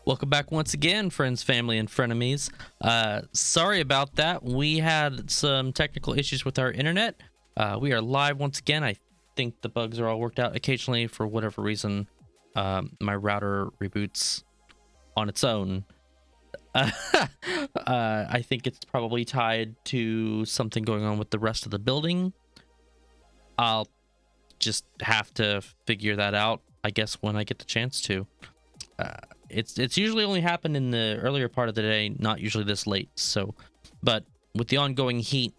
Welcome back once again, friends, family, and frenemies. Sorry about that. We had some technical issues with our internet. We are live once again. I think the bugs are all worked out. Occasionally, for whatever reason, my router reboots on its own. I think it's probably tied to something going on with the rest of the building. I'll just have to figure that out, I guess, when I get the chance to. It's usually only happened in the earlier part of the day, not usually this late. So, but with the ongoing heat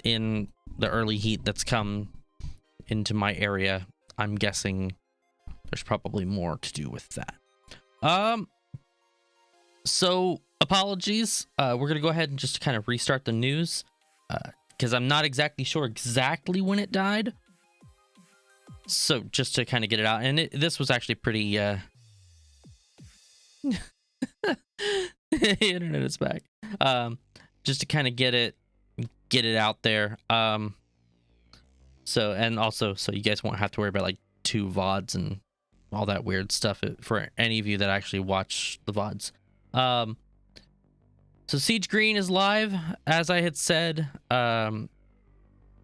in the early heat that's come into my area, I'm guessing there's probably more to do with that. So apologies. We're gonna go ahead and just kind of restart the news because I'm not exactly sure exactly when it died. So just to kind of get it out, and this was actually pretty. The internet is back. Just to kind of get it out there. So, and also so you guys won't have to worry about like 2 VODs and all that weird stuff for any of you that actually watch the VODs. So Siege Green is live, as I had said. Well,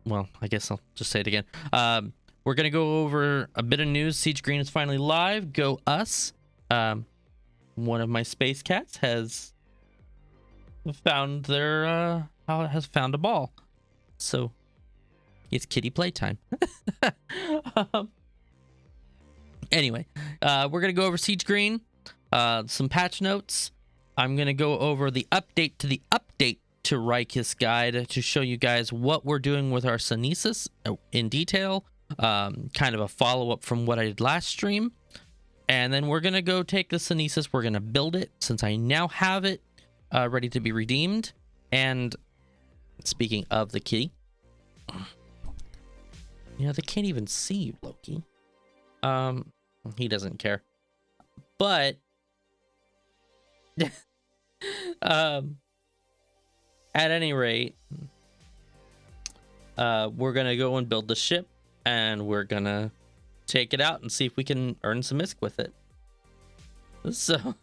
I guess I'll just say it again. We're gonna go over a bit of news. Siege Green is finally live. Go us. One of my space cats has found has found a ball, so it's kitty playtime. Anyway, we're gonna go over Siege Green, some patch notes. I'm gonna go over the update to Rikis Guide to show you guys what we're doing with our Sunesis in detail. Kind of a follow-up from what I did last stream. And then we're going to go take the Sunesis. We're going to build it since I now have it ready to be redeemed. And speaking of the kitty, you know, they can't even see you, Loki. He doesn't care. But at any rate, we're going to go and build the ship, and we're going to take it out and see if we can earn some ISK with it. So,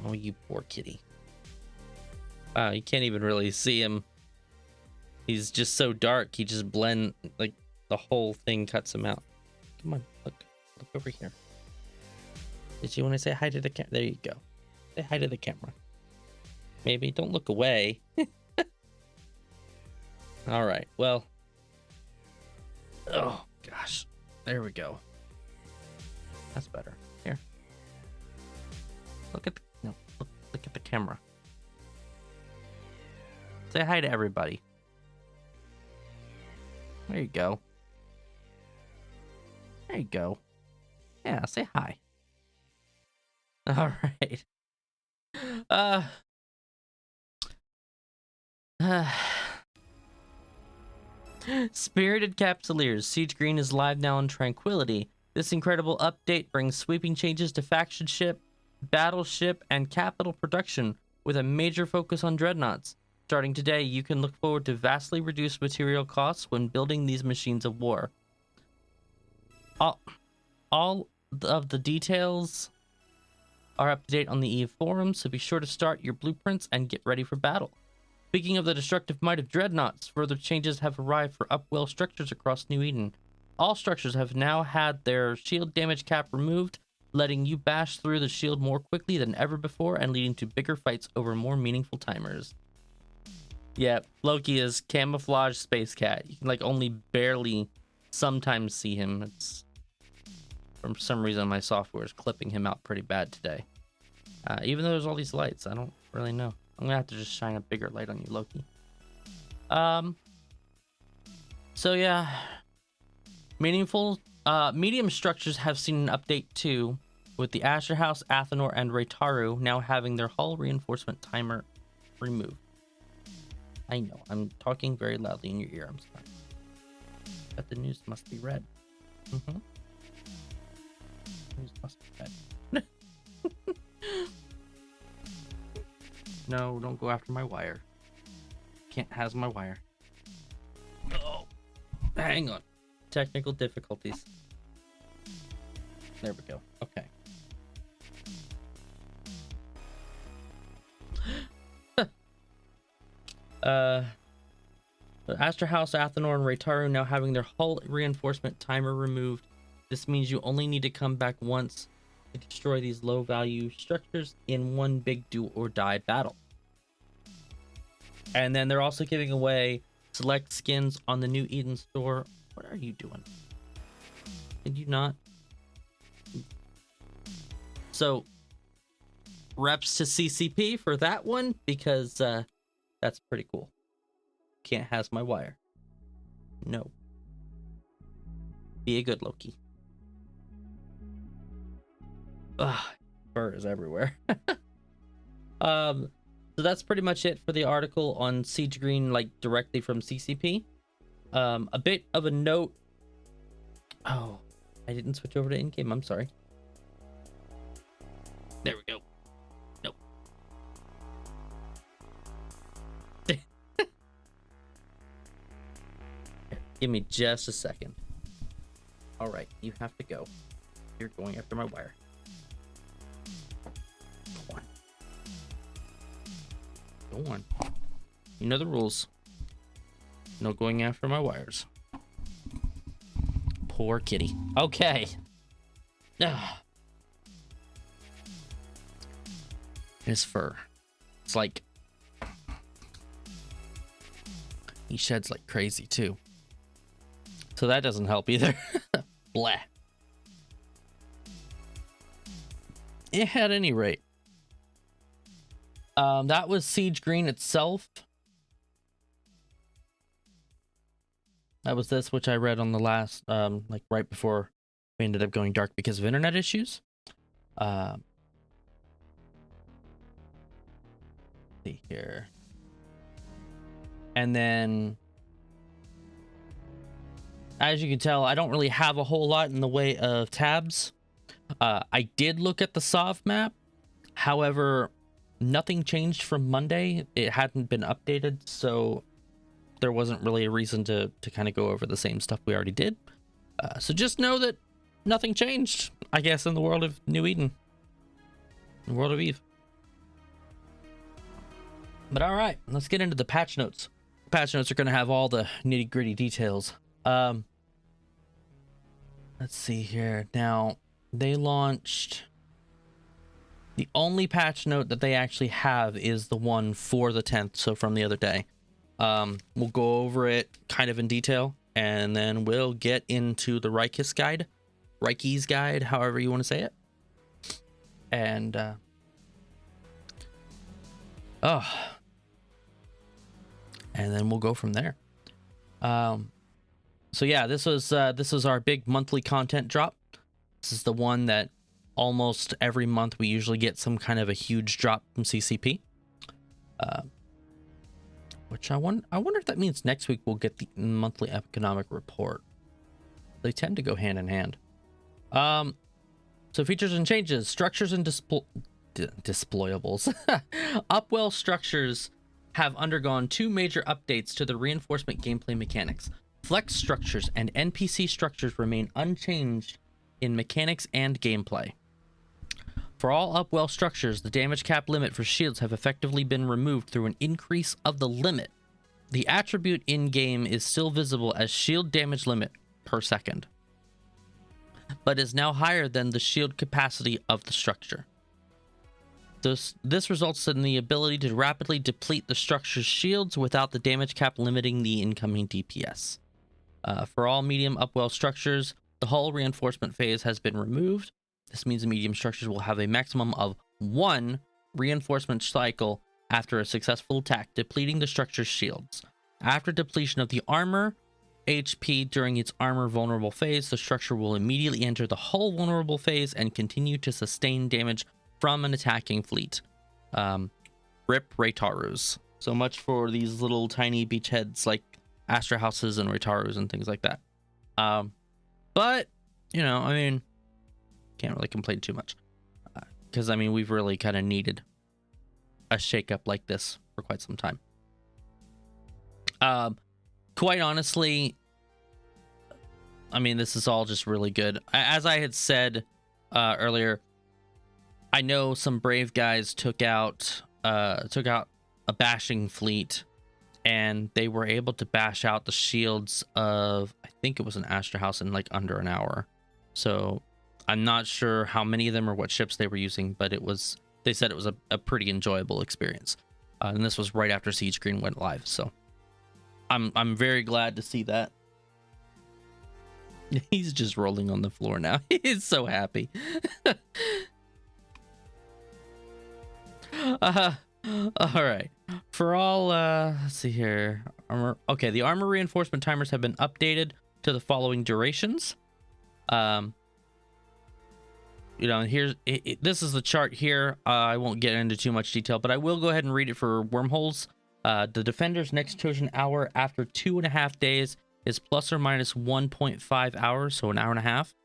oh, you poor kitty. You can't even really see him. He's just so dark. He just blend, like the whole thing cuts him out. Come on, look over here. Did you want to say hi to the camera? There you go. Say hi to the camera. Maybe don't look away. All right. Well. Oh gosh. There we go. That's better. Here. Look at look at the camera. Say hi to everybody. There you go. There you go. Yeah, say hi. All right. Spirited Capsuleers. Siege Green is live now in Tranquility. This incredible update brings sweeping changes to faction ship, battleship, and capital production with a major focus on dreadnoughts. Starting today, you can look forward to vastly reduced material costs when building these machines of war. All of the details are up to date on the EVE forum, so be sure to start your blueprints and get ready for battle. Speaking of the destructive might of dreadnoughts, further changes have arrived for Upwell structures across New Eden. All structures have now had their shield damage cap removed, letting you bash through the shield more quickly than ever before and leading to bigger fights over more meaningful timers. Yeah, Loki is camouflage space cat. You can like only barely sometimes see him. It's for some reason my software is clipping him out pretty bad today. Even though there's all these lights, I don't really know. I'm gonna have to just shine a bigger light on you, Loki. So yeah, medium structures have seen an update too, with the Asher House, Athenor, and Reitaru now having their hull reinforcement timer removed. I know, I'm talking very loudly in your ear, I'm sorry. But the news must be read. News must be read. No, don't go after my wire. Can't has my wire. Oh, hang on. Technical difficulties. There we go. Okay. Uh, Astra House, Athenor, and Reitaru now having their hull reinforcement timer removed. This means you only need to come back once to destroy these low-value structures in one big do-or-die battle. And then they're also giving away select skins on the new Eden store. What are you doing? Did you not? So, reps to CCP for that one, because that's pretty cool. Can't has my wire. No. Be a good Loki. Ugh, fur is everywhere. So that's pretty much it for the article on Siege Green, like directly from CCP. A bit of a note. Oh, I didn't switch over to in-game. I'm sorry. There we go. Nope. Give me just a second. All right, you have to go. You're going after my wire. Go on. You know the rules. No going after my wires. Poor kitty. Okay. His fur. It's like... he sheds like crazy too. So that doesn't help either. Blah. At any rate. That was Siege Green itself. That was this, which I read on the last, like right before we ended up going dark because of internet issues. See here. And then, as you can tell, I don't really have a whole lot in the way of tabs. I did look at the SOV map. However, nothing changed from Monday. It hadn't been updated, so there wasn't really a reason to kind of go over the same stuff we already did. So just know that nothing changed, I guess, in the world of New Eden. In the world of Eve. But all right, let's get into the patch notes. Patch notes are going to have all the nitty-gritty details. Let's see here. Now, they launched... the only patch note that they actually have is the one for the 10th, so from the other day. We'll go over it kind of in detail, and then we'll get into the Reich's guide, however you want to say it. And, and then we'll go from there. So yeah, this was our big monthly content drop. This is the one that almost every month we usually get some kind of a huge drop from CCP. Which I wonder if that means next week we'll get the monthly economic report. They tend to go hand in hand. So features and changes, structures and disployables. Upwell structures have undergone 2 major updates to the reinforcement gameplay mechanics. Flex structures and NPC structures remain unchanged in mechanics and gameplay. For all Upwell structures, the damage cap limit for shields have effectively been removed through an increase of the limit. The attribute in-game is still visible as shield damage limit per second, but is now higher than the shield capacity of the structure. This results in the ability to rapidly deplete the structure's shields without the damage cap limiting the incoming DPS. For all medium Upwell structures, the hull reinforcement phase has been removed. This means the medium structures will have a maximum of 1 reinforcement cycle after a successful attack, depleting the structure's shields. After depletion of the armor HP during its armor vulnerable phase, the structure will immediately enter the hull vulnerable phase and continue to sustain damage from an attacking fleet. Rip Reitarus. So much for these little tiny beachheads like Astra Houses and Reitarus and things like that. But, you know, I mean, can't really complain too much. Because, I mean, we've really kind of needed a shakeup like this for quite some time. Quite honestly, I mean, this is all just really good. As I had said earlier, I know some brave guys took out a bashing fleet and they were able to bash out the shields of, I think it was an Astra House, in like under an hour. So I'm not sure how many of them or what ships they were using, but they said it was a pretty enjoyable experience. And this was right after Siege Green went live, so I'm very glad to see that. He's just rolling on the floor now. He's so happy. All right. For all, let's see here. Armor. Okay, the armor reinforcement timers have been updated to the following durations. You know, here's this is the chart here. I won't get into too much detail, but I will go ahead and read it for wormholes. The defender's next chosen hour after 2.5 days is plus or minus 1.5 hours, so an hour and a half.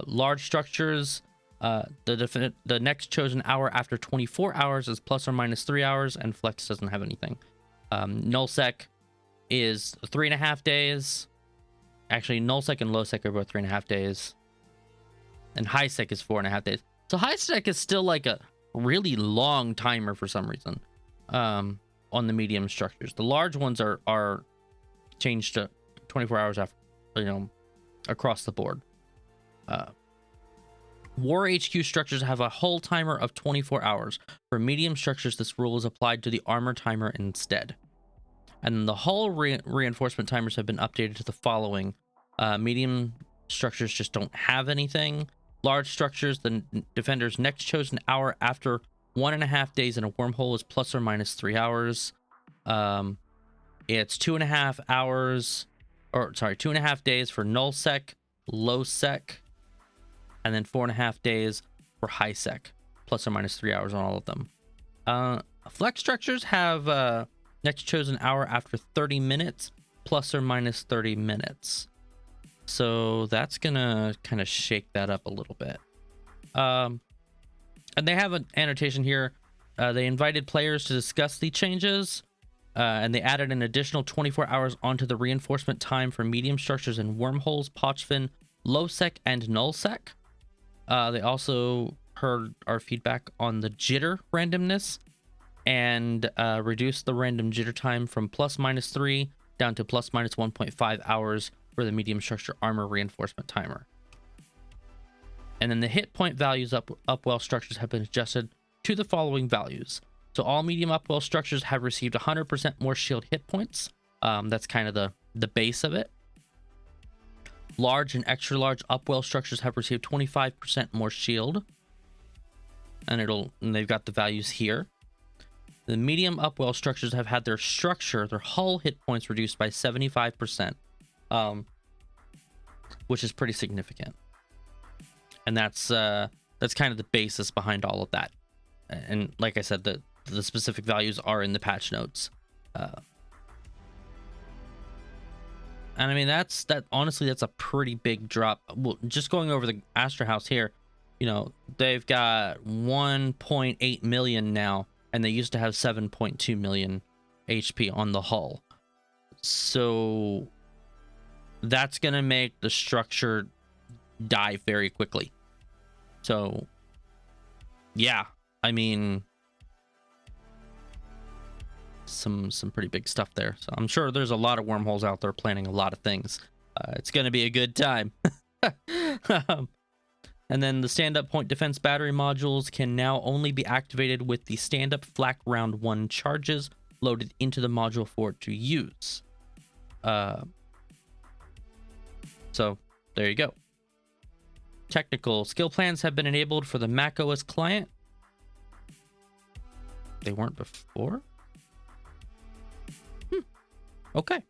Large structures, the next chosen hour after 24 hours is plus or minus 3 hours, and flex doesn't have anything. Nullsec is 3.5 days. Actually, nullsec and lowsec are both 3.5 days. And high sec is 4.5 days. So high sec is still like a really long timer for some reason on the medium structures. The large ones are changed to 24 hours after, you know, across the board. War HQ structures have a hull timer of 24 hours. For medium structures, this rule is applied to the armor timer instead. And the hull reinforcement timers have been updated to the following. Medium structures just don't have anything. Large structures, the defender's next chosen hour after 1.5 days in a wormhole is plus or minus 3 hours. It's 2.5 hours, or sorry, 2.5 days for null sec, low sec, and then 4.5 days for high sec, plus or minus 3 hours on all of them. Flex structures have next chosen hour after 30 minutes, plus or minus 30 minutes. So that's gonna kind of shake that up a little bit. And they have an annotation here. They invited players to discuss the changes, and they added an additional 24 hours onto the reinforcement time for medium structures in wormholes, Pochfin, lowsec, and nullsec. They also heard our feedback on the jitter randomness and reduced the random jitter time from plus minus 3 down to plus minus 1.5 hours for the medium structure armor reinforcement timer. And then the hit point values upwell structures have been adjusted to the following values. So all medium upwell structures have received 100% more shield hit points. That's kind of the base of it. Large and extra large upwell structures have received 25% more shield. And they've got the values here. The medium upwell structures have had their hull hit points reduced by 75%. Which is pretty significant, and that's kind of the basis behind all of that. And like I said, the specific values are in the patch notes. And I mean, honestly, that's a pretty big drop. Well, just going over the Astra House here, you know, they've got 1.8 million now, and they used to have 7.2 million HP on the hull. So that's going to make the structure die very quickly. So, yeah, I mean, some pretty big stuff there. So I'm sure there's a lot of wormholes out there planning a lot of things. It's going to be a good time. And then the stand-up point defense battery modules can now only be activated with the stand-up flak round 1 charges loaded into the module for it to use. So there you go. Technical skill plans have been enabled for the macOS client. They weren't before? Okay.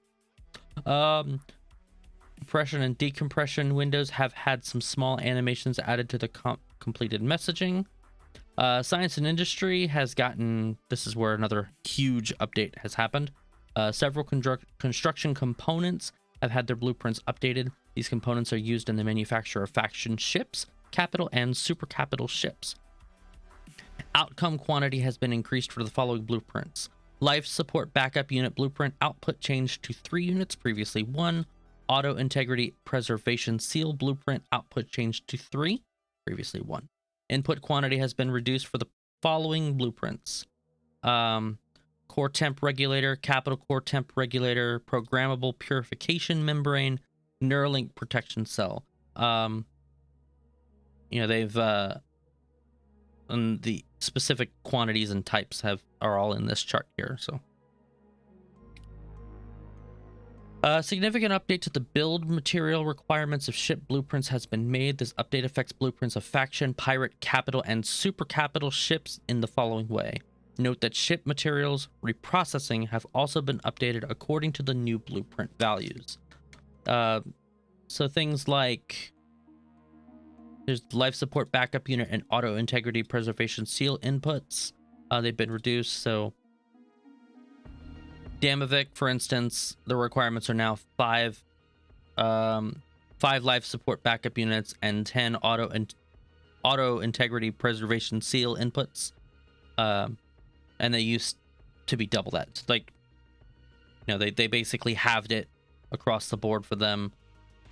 Compression and decompression windows have had some small animations added to the completed messaging. Science and industry has gotten, this is where another huge update has happened. Several construction components have had their blueprints updated. These components are used in the manufacture of faction ships, capital and super capital ships. Outcome quantity has been increased for the following blueprints. Life support backup unit blueprint output changed to 3 units, previously 1. Auto integrity preservation seal blueprint output changed to 3, previously 1. Input quantity has been reduced for the following blueprints. core temp regulator, capital core temp regulator, programmable purification membrane, Neuralink protection cell. They've and the specific quantities and types are all in this chart here. So a significant update to the build material requirements of ship blueprints has been made. This update affects blueprints of faction, pirate, capital, and super capital ships in the following way. Note that ship materials reprocessing have also been updated according to the new blueprint values. So things like there's life support backup unit and auto integrity preservation seal inputs. They've been reduced. So Damavic, for instance, the requirements are now 5 life support backup units and 10 auto integrity preservation seal inputs. And they used to be double that. So they basically halved it across the board for them.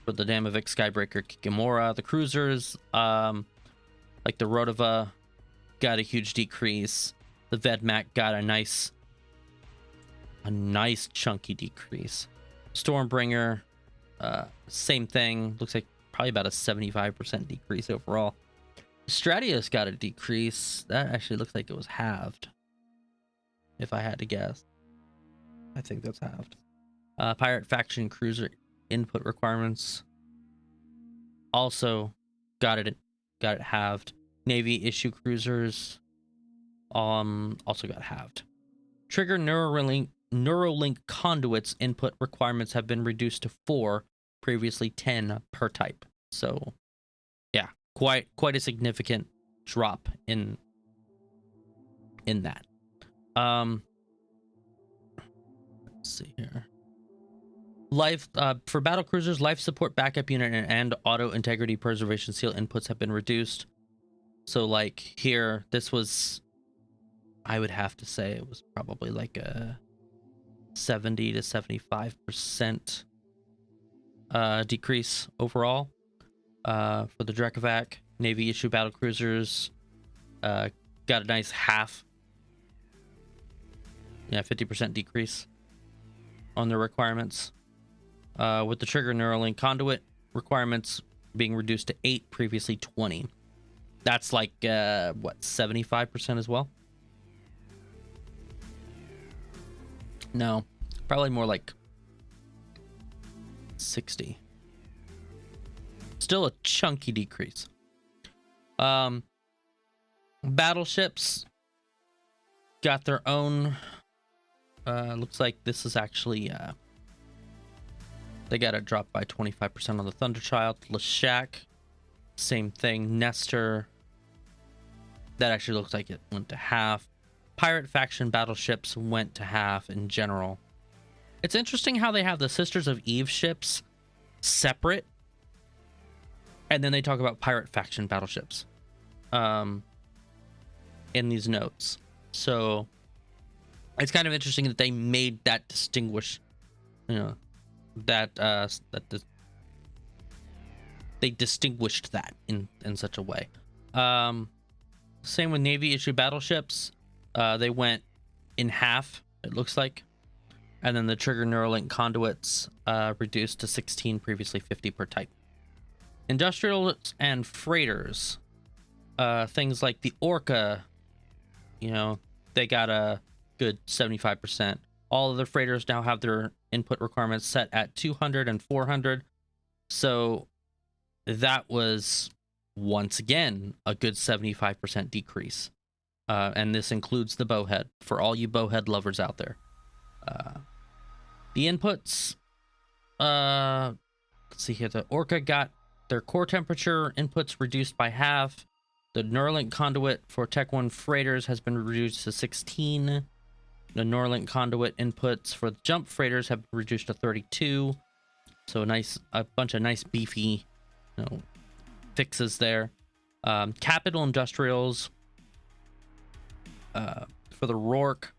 For the Damavic, Skybreaker, Kikimora, the cruisers, like the Rotova got a huge decrease. The Vedmak got a nice chunky decrease. Stormbringer, same thing. Looks like probably about a 75% decrease overall. Stratius got a decrease. That actually looks like it was halved. If I had to guess. I think that's halved. Pirate faction cruiser input requirements also got it halved. Navy issue cruisers also got halved. Trigger Neuralink conduits input requirements have been reduced to 4, previously 10 per type. So yeah, quite a significant drop in that. Let's see here. Life for battle cruisers, life support backup unit and auto integrity preservation seal inputs have been reduced. So like here, this was, I would have to say it was probably like a 70 to 75% decrease overall. For the Drekavac, Navy issue battle cruisers got a nice half. Yeah, 50% decrease on their requirements. With the Trigger Neuralink conduit requirements being reduced to 8, previously 20. That's like, 75% as well? No, probably more like 60. Still a chunky decrease. Battleships got their own, looks like this is actually, they got it dropped by 25% on the Thunderchild. Leshak, same thing. Nestor, that actually looks like it went to half. Pirate faction battleships went to half in general. It's interesting how they have the Sisters of Eve ships separate, and then they talk about pirate faction battleships in these notes. So it's kind of interesting that they made that distinguish, they distinguished that in such a way. Same with Navy issue battleships. They went in half, it looks like. And then the Trigger Neuralink conduits reduced to 16, previously 50 per type. Industrials and freighters. Things like the Orca, they got a good 75%. All of the freighters now have their input requirements set at 200 and 400. So that was, once again, a good 75% decrease. And this includes the bowhead, for all you bowhead lovers out there. The inputs, let's see here. The Orca got their core temperature inputs reduced by half. The Neuralink conduit for Tech 1 freighters has been reduced to 16. The Neuralink conduit inputs for the jump freighters have been reduced to 32. So a bunch of nice beefy, fixes there. Capital Industrials, for the Rourke,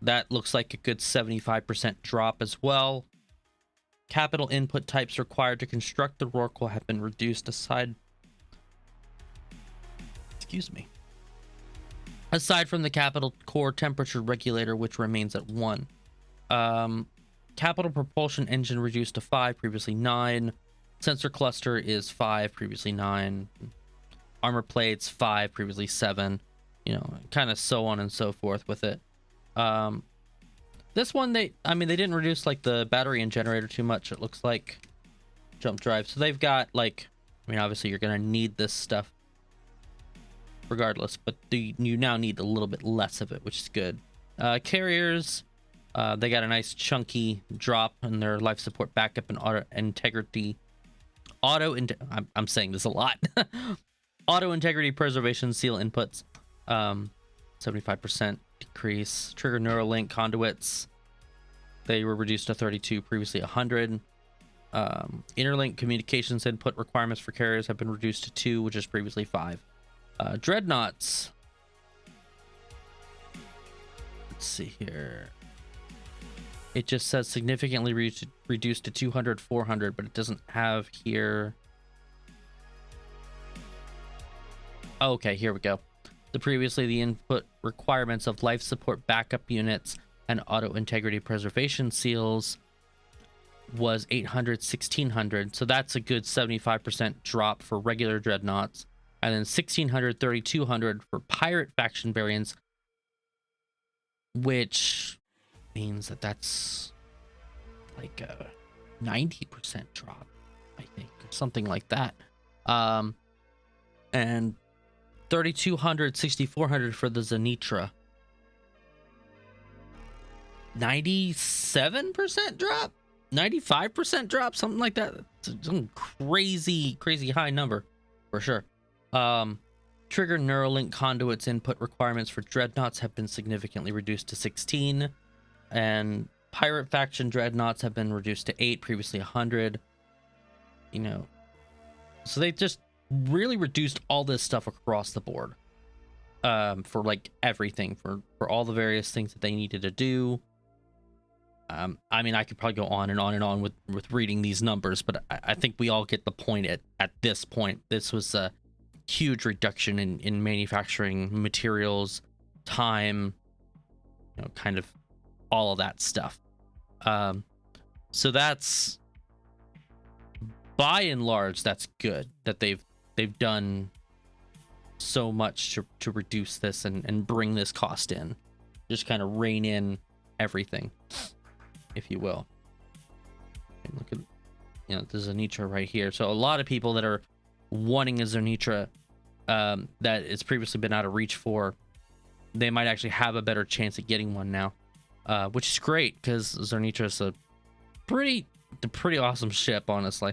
that looks like a good 75% drop as well. Capital input types required to construct the Rourke will have been reduced aside. Excuse me. aside from the capital core temperature regulator, which remains at 1. Capital propulsion engine reduced to 5, previously 9. Sensor cluster is 5, previously 9. Armor plates 5, previously 7. You know, kind of so on and so forth with it. This one, they didn't reduce like the battery and generator too much. It looks like jump drive. So they've got like, I mean, obviously you're gonna need this stuff regardless, but you now need a little bit less of it, which is good. Carriers, they got a nice chunky drop in their life support backup and auto integrity. I'm saying this a lot. Auto integrity preservation seal inputs, 75% decrease. Trigger Neuralink conduits, they were reduced to 32, previously 100. Interlink communications input requirements for carriers have been reduced to 2, which is previously 5. Dreadnoughts, let's see here. It just says significantly reduced to 200, 400, but it doesn't have here. Okay, here we go. The input requirements of life support backup units and auto integrity preservation seals was 800, 1600. So that's a good 75% drop for regular dreadnoughts. And then 1600, 3200 for pirate faction variants, which means that that's like a 90% drop, I think, or something like that. And 3200, 6400 for the Zenitra. 97% drop, 95% drop, something like that. It's some crazy high number for sure. Trigger Neuralink conduits input requirements for dreadnoughts have been significantly reduced to 16, and pirate faction dreadnoughts have been reduced to 8, previously 100. You know, so they just really reduced all this stuff across the board, for like everything, for all the various things that they needed to do. I mean, I could probably go on and on and on with reading these numbers, but I think we all get the point at this point. This was a huge reduction in manufacturing materials, time, you know, kind of all of that stuff. So that's, by and large, that's good that they've done so much to reduce this and bring this cost in, just kind of rein in everything, if you will. And look at, you know, the Zenitra right here. So a lot of people that are wanting a Zenitra, that it's previously been out of reach for, they might actually have a better chance at getting one now, which is great, because Zenitra is a pretty awesome ship, honestly.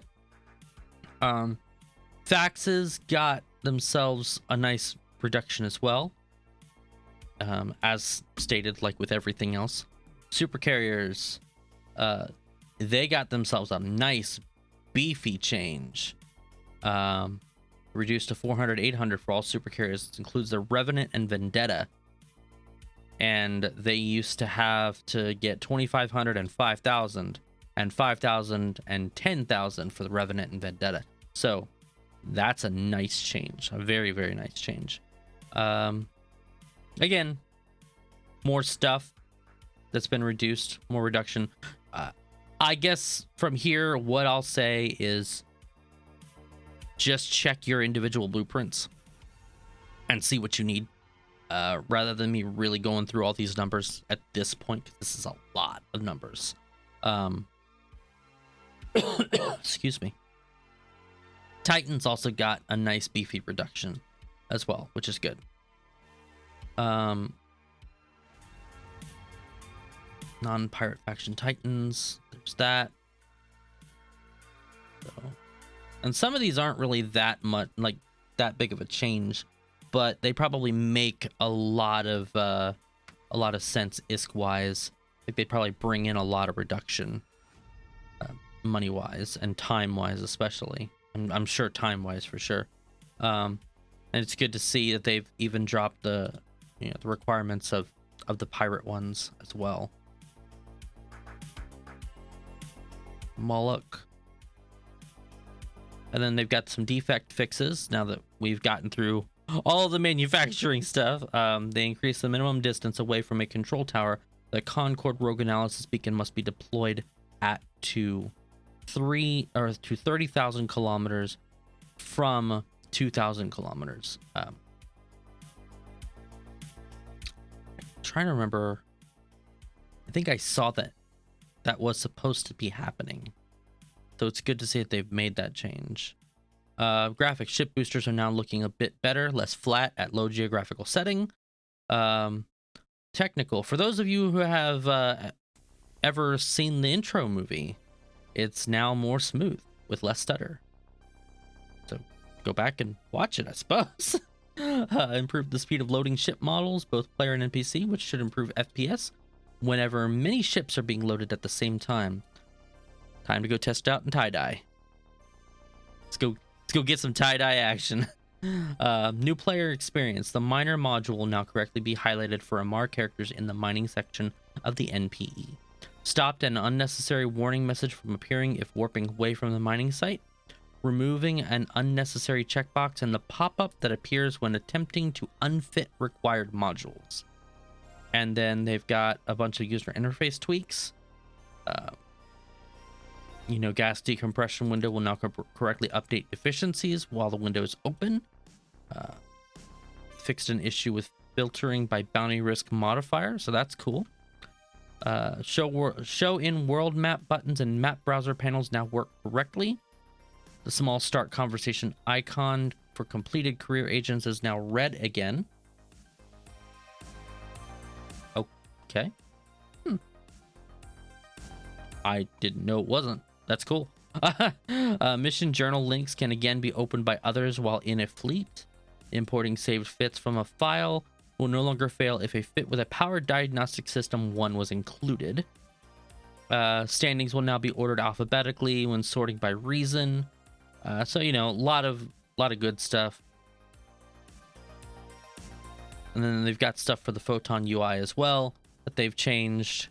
Faxes got themselves a nice reduction as well, as stated, like with everything else. Super carriers, they got themselves a nice beefy change, reduced to 400, 800 for all super carriers. It includes the Revenant and Vendetta, and they used to have to get 2,500 and 5,000, and 5,000 and 10,000 for the Revenant and Vendetta. So that's a nice change, a very nice change. Again, more stuff that's been reduced, more reduction. I guess from here, what I'll say is just check your individual blueprints and see what you need, rather than me really going through all these numbers at this point, 'cause this is a lot of numbers. Excuse me. Titans also got a nice beefy reduction as well, which is good. Non-pirate faction Titans, there's that. So, and some of these aren't really that much, like that big of a change, but they probably make a lot of sense ISK wise. Like they'd probably bring in a lot of reduction, money wise and time wise, especially. I'm sure time wise for sure. And it's good to see that they've even dropped the requirements of the pirate ones as well. Moloch. And then they've got some defect fixes now that we've gotten through all the manufacturing stuff. They increased the minimum distance away from a control tower. The Concord rogue analysis beacon must be deployed at to 30,000 kilometers from 2,000 kilometers. Trying to remember. I think I saw that was supposed to be happening. So it's good to see that they've made that change. Graphic ship boosters are now looking a bit better, less flat at low geographical setting. Technical. For those of you who have ever seen the intro movie, it's now more smooth with less stutter. So go back and watch it, I suppose. Improve the speed of loading ship models, both player and NPC, which should improve FPS whenever many ships are being loaded at the same time. Time to go test out in tie-dye. Let's go get some tie-dye action. New player experience. The miner module will now correctly be highlighted for Amar characters in the mining section of the NPE. Stopped an unnecessary warning message from appearing if warping away from the mining site. Removing an unnecessary checkbox in the pop-up that appears when attempting to unfit required modules. And then they've got a bunch of user interface tweaks. Gas decompression window will now correctly update efficiencies while the window is open. Fixed an issue with filtering by bounty risk modifier, so that's cool. Show in world map buttons and map browser panels now work correctly. The small start conversation icon for completed career agents is now red again. Okay. I didn't know it wasn't. That's cool. Mission journal links can again be opened by others while in a fleet. Importing saved fits from a file will no longer fail if a fit with a power diagnostic system 1 was included. Standings will now be ordered alphabetically when sorting by reason. So a lot of good stuff. And then they've got stuff for the Photon UI as well that they've changed.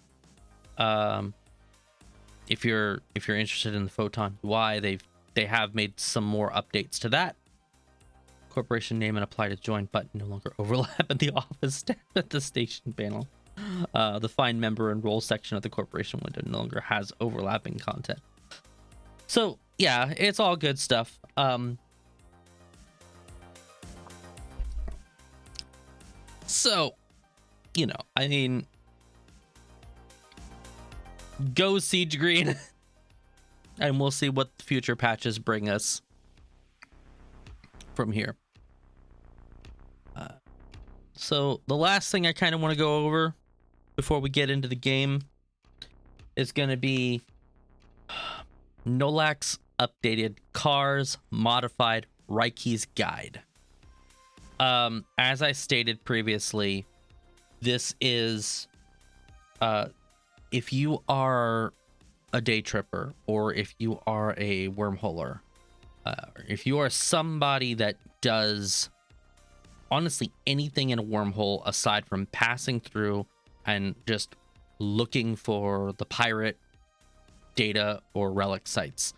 If you're interested in the Photon UI, they have made some more updates to that. Corporation name and apply to join button no longer overlap at the office staff at the station panel. The find member and role section of the corporation window no longer has overlapping content. So yeah, it's all good stuff. So, I mean, go Siege Green, and we'll see what future patches bring us from here. So the last thing I kind of want to go over before we get into the game is going to be Nolak's updated Cars Modified Rikes Guide. As I stated previously, this is if you are a day tripper, or if you are a wormholer, if you are somebody that does honestly anything in a wormhole aside from passing through and just looking for the pirate data or relic sites,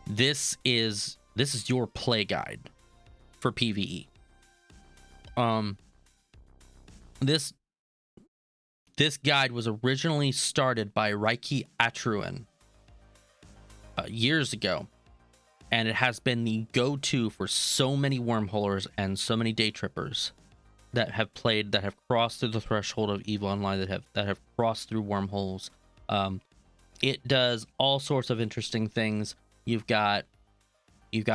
this is your play guide for PvE. This guide was originally started by Reiki Atruan years ago, and it has been the go-to for so many wormholers and so many day trippers that have crossed through the threshold of EVE Online, that have crossed through wormholes. It does all sorts of interesting things. You've got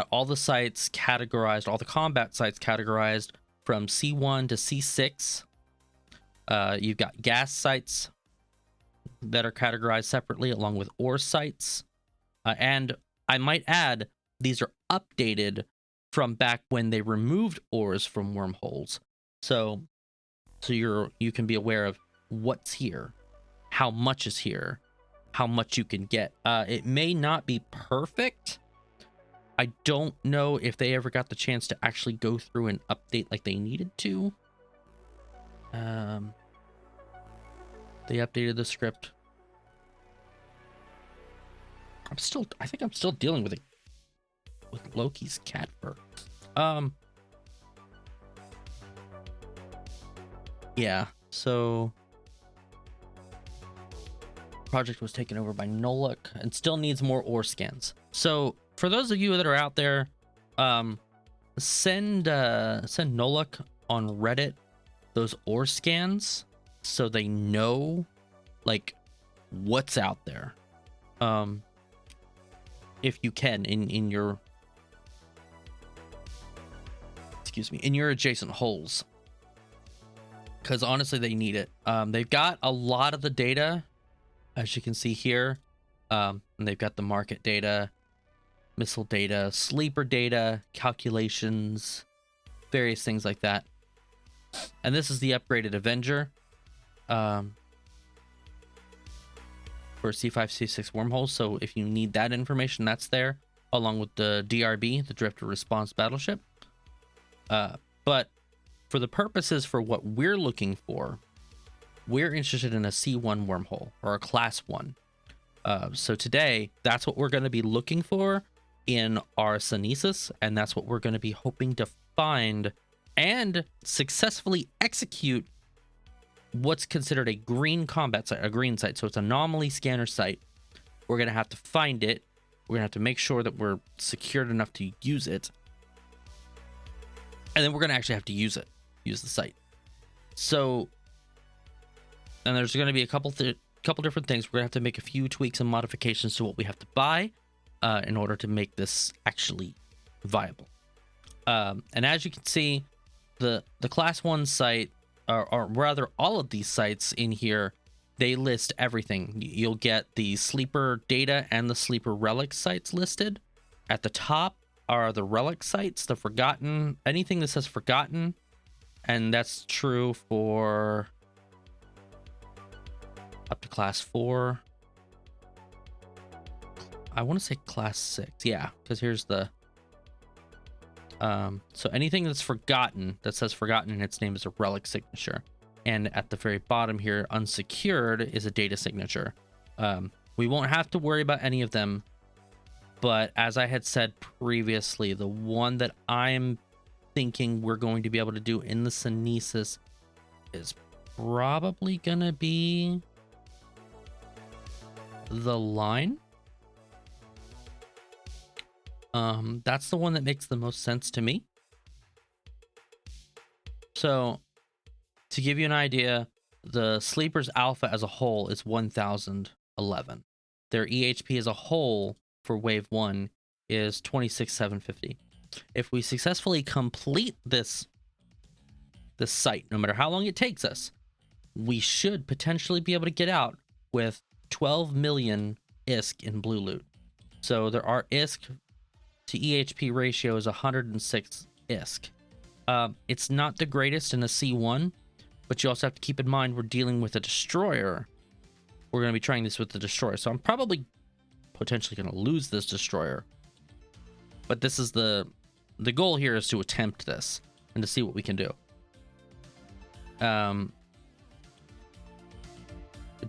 all the sites categorized, all the combat sites categorized from C1 to C6. You've got gas sites that are categorized separately, along with ore sites. And I might add, these are updated from back when they removed ores from wormholes. So you can be aware of what's here, how much is here, how much you can get. It may not be perfect. I don't know if they ever got the chance to actually go through and update like they needed to. They updated the script. I think I'm still dealing with Loki's cat fur. Yeah, so project was taken over by Noluk and still needs more ore scans. So for those of you that are out there, send Noluk on Reddit those ore scans so they know like what's out there. If you can in your in your adjacent holes, because honestly they need it. They've got a lot of the data, as you can see here, and they've got the market data, missile data, sleeper data, calculations, various things like that. And this is the upgraded Avenger for C5, C6 wormholes. So if you need that information, that's there, along with the DRB, the Drift Response Battleship. But for the purposes for what we're looking for, we're interested in a C1 wormhole or a Class 1. So today, that's what we're going to be looking for in our Sunesis, and that's what we're going to be hoping to find and successfully execute what's considered a green combat site, a green site. So it's an anomaly scanner site. We're going to have to find it. We're going to have to make sure that we're secured enough to use it. And then we're going to actually have to use it, use the site. So, and there's going to be a couple different things. We're going to have to make a few tweaks and modifications to what we have to buy in order to make this actually viable. And as you can see, the Class 1 site, or rather all of these sites in here, they list everything. You'll get the sleeper data and the sleeper relic sites listed. At the top are the relic sites, the forgotten, anything that says forgotten, and that's true for up to Class 4. I want to say Class 6, yeah, because here's the so anything that's forgotten, that says forgotten in its name, is a relic signature. And at the very bottom here, unsecured is a data signature. We won't have to worry about any of them, but as I had said previously, the one that I'm thinking we're going to be able to do in the Sunesis is probably gonna be the line. That's the one that makes the most sense to me. So to give you an idea, the Sleepers Alpha as a whole is 1011. Their EHP as a whole for Wave 1 is 26,750. If we successfully complete this site, no matter how long it takes us, we should potentially be able to get out with 12 million ISK in blue loot. So there are ISK to EHP ratio is 106 ISK. It's not the greatest in a C1, but you also have to keep in mind we're dealing with a destroyer. We're going to be trying this with the destroyer, so I'm probably potentially going to lose this destroyer. But this is the goal here, is to attempt this and to see what we can do.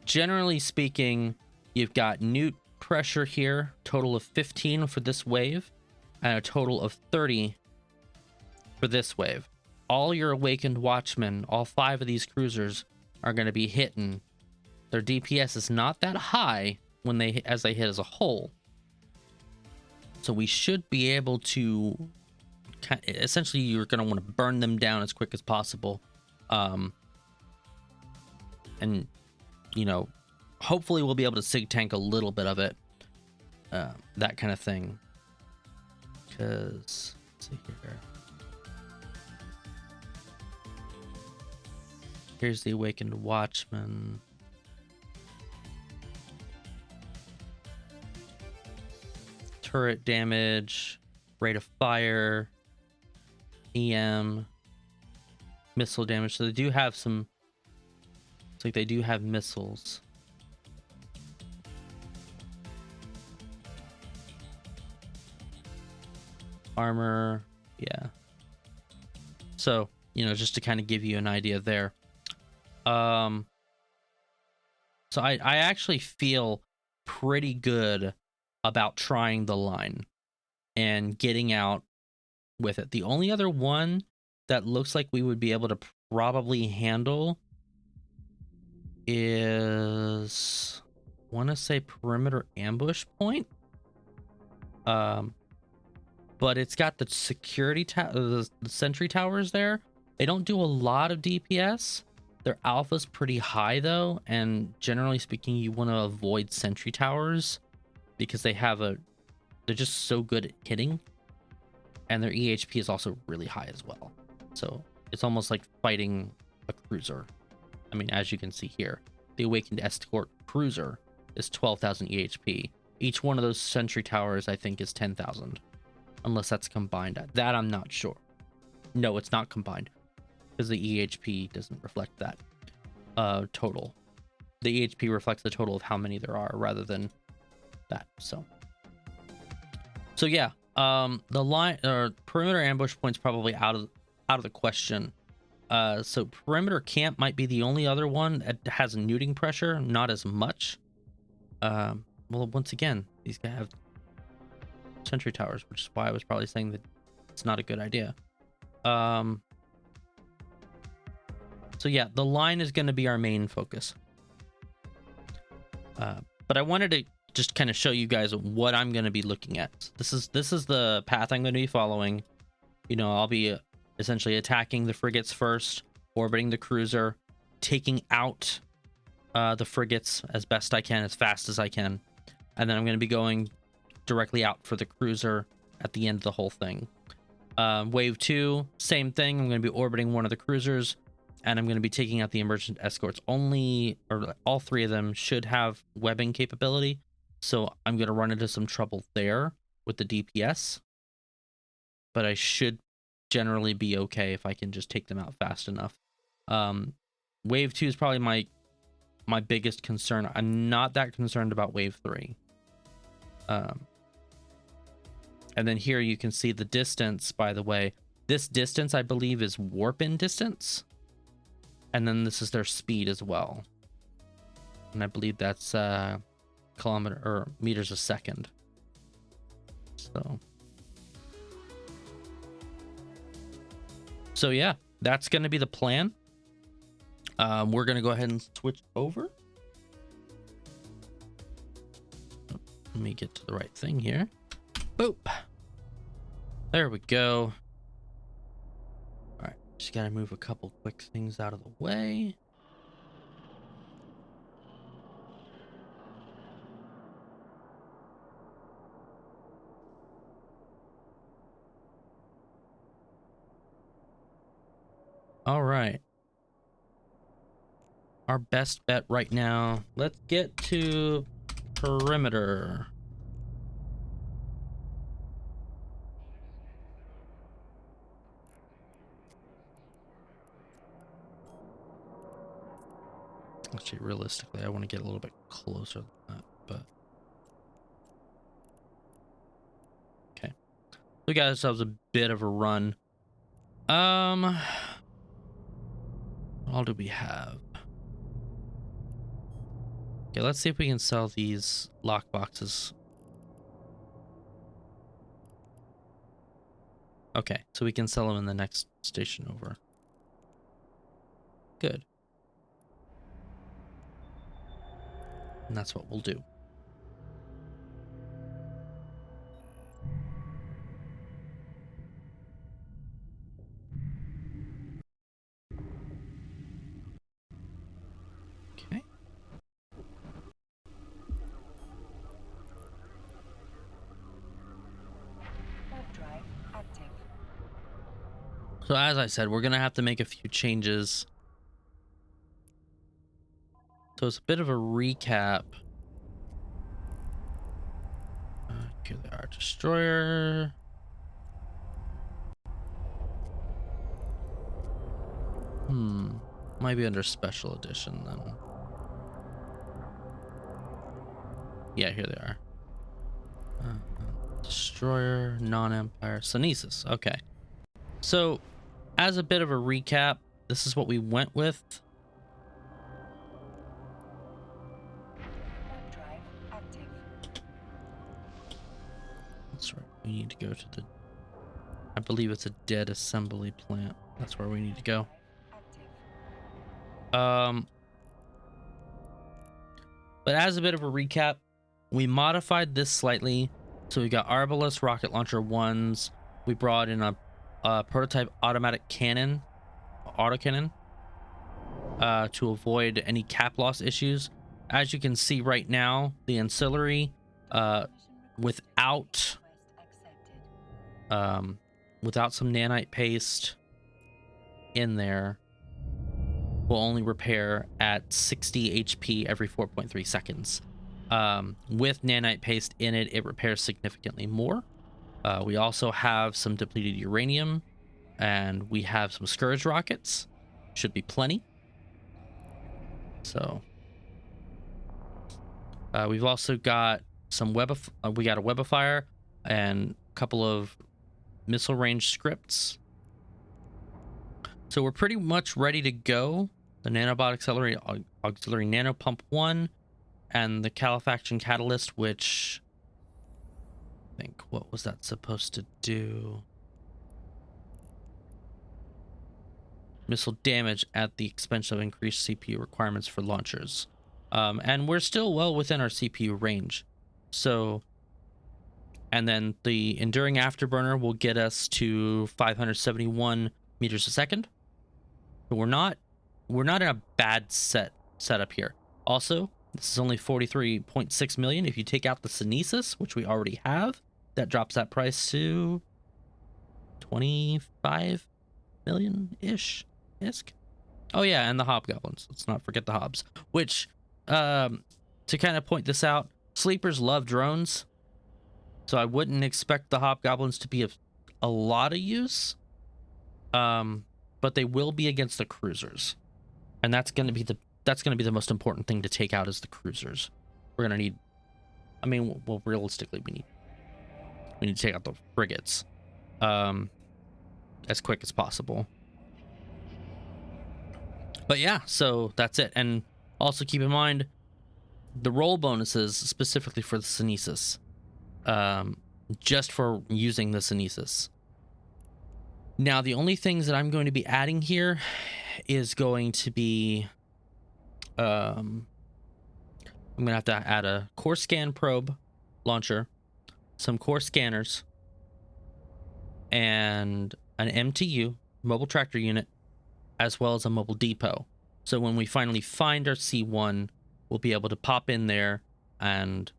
Generally speaking, you've got newt pressure here, total of 15 for this wave, and a total of 30 for this wave. All your awakened watchmen, all 5 of these cruisers, are going to be hitting. Their DPS is not that high when they hit as a whole, so we should be able to essentially, you're going to want to burn them down as quick as possible, and you know, hopefully we'll be able to sig tank a little bit of it, that kind of thing. Because let's see here. Here's the awakened watchman. Turret damage, rate of fire, EM, missile damage. So they do have some. It's like they do have missiles. Armor, yeah. So, you know, just to kind of give you an idea there. So I actually feel pretty good about trying the line and getting out with it. The only other one that looks like we would be able to probably handle is, I want to say perimeter ambush point. But it's got the security the sentry towers there. They don't do a lot of DPS. Their alpha's pretty high though, and generally speaking, you want to avoid sentry towers because they're just so good at hitting, and their EHP is also really high as well. So it's almost like fighting a cruiser. I mean, as you can see here, the Awakened Escort Cruiser is 12,000 EHP. Each one of those sentry towers, I think, is 10,000. Unless that's combined. That I'm not sure. No, it's not combined, because the EHP doesn't reflect that total. The EHP reflects the total of how many there are rather than that. So yeah, the line or perimeter ambush point's probably out of the question. So perimeter camp might be the only other one that has neuting pressure, not as much. Well, once again, these guys have sentry towers, which is why I was probably saying that it's not a good idea. So yeah, the line is going to be our main focus. But I wanted to just kind of show you guys what I'm going to be looking at. This is the path I'm going to be following. You know, I'll be essentially attacking the frigates first, orbiting the cruiser, taking out the frigates as best I can, as fast as I can, and then I'm going to be going directly out for the cruiser at the end of the whole thing. Wave 2, same thing. I'm going to be orbiting one of the cruisers, and I'm going to be taking out the emergent escorts. All three of them should have webbing capability, so I'm going to run into some trouble there with the DPS, but I should generally be okay if I can just take them out fast enough. Wave 2 is probably my biggest concern. I'm not that concerned about wave 3. And then here you can see the distance, by the way. This distance, I believe, is warp in distance. And then this is their speed as well. And I believe that's kilometer or meters a second. So yeah, that's going to be the plan. We're going to go ahead and switch over. Let me get to the right thing here. Boop. There we go. All right, just gotta move a couple quick things out of the way. All right. Our best bet right now. Let's get to perimeter. Actually, realistically, I want to get a little bit closer than that, but okay. We got ourselves a bit of a run. What all do we have? Okay, let's see if we can sell these lock boxes. Okay, so we can sell them in the next station over. Good. And that's what we'll do. Okay. Drive active. So as I said, we're going to have to make a few changes. So it's a bit of a recap. Here they are. Destroyer. Might be under special edition then. Yeah, here they are. Destroyer, non-empire, Sunesis. Okay. So, as a bit of a recap, this is what we went with. Drive active. That's right. We need to go to the... I believe it's a dead assembly plant. That's where we need to go. Active. Um, but as a bit of a recap, we modified this slightly. So we got Arbalest rocket launcher 1s. We brought in a prototype automatic cannon, autocannon, to avoid any cap loss issues. As you can see right now, the ancillary, without some nanite paste in there, will only repair at 60 HP every 4.3 seconds. With nanite paste in it, it repairs significantly more. We also have some depleted uranium, and we have some Scourge rockets. Should be plenty. So we've also got some we got a web of fire and a couple of missile range scripts. So we're pretty much ready to go. The nanobot auxiliary nanopump 1 and the calefaction catalyst, which I think, what was that supposed to do? Missile damage at the expense of increased CPU requirements for launchers. And we're still well within our CPU range. So, and then the enduring afterburner will get us to 571 meters a second. So we're not in a bad setup here. Also, this is only 43.6 million. If you take out the Sunesis, which we already have, that drops that price to 25 million-ish. Oh yeah, and the hobgoblins. Let's not forget the hobs. Which, to kind of point this out, sleepers love drones, so I wouldn't expect the hobgoblins to be of a lot of use. But they will be against the cruisers, and that's going to be the most important thing to take out is the cruisers. We're gonna need, I mean, well, realistically, we need to take out the frigates, as quick as possible. But yeah, so that's it. And also keep in mind the roll bonuses specifically for the Sunesis, just for using the Sunesis. Now, the only things that I'm going to be adding here is going to be, I'm going to have to add a core scan probe launcher, some core scanners, and an MTU, mobile tractor unit, as well as a mobile depot. So when we finally find our C1, we'll be able to pop in there and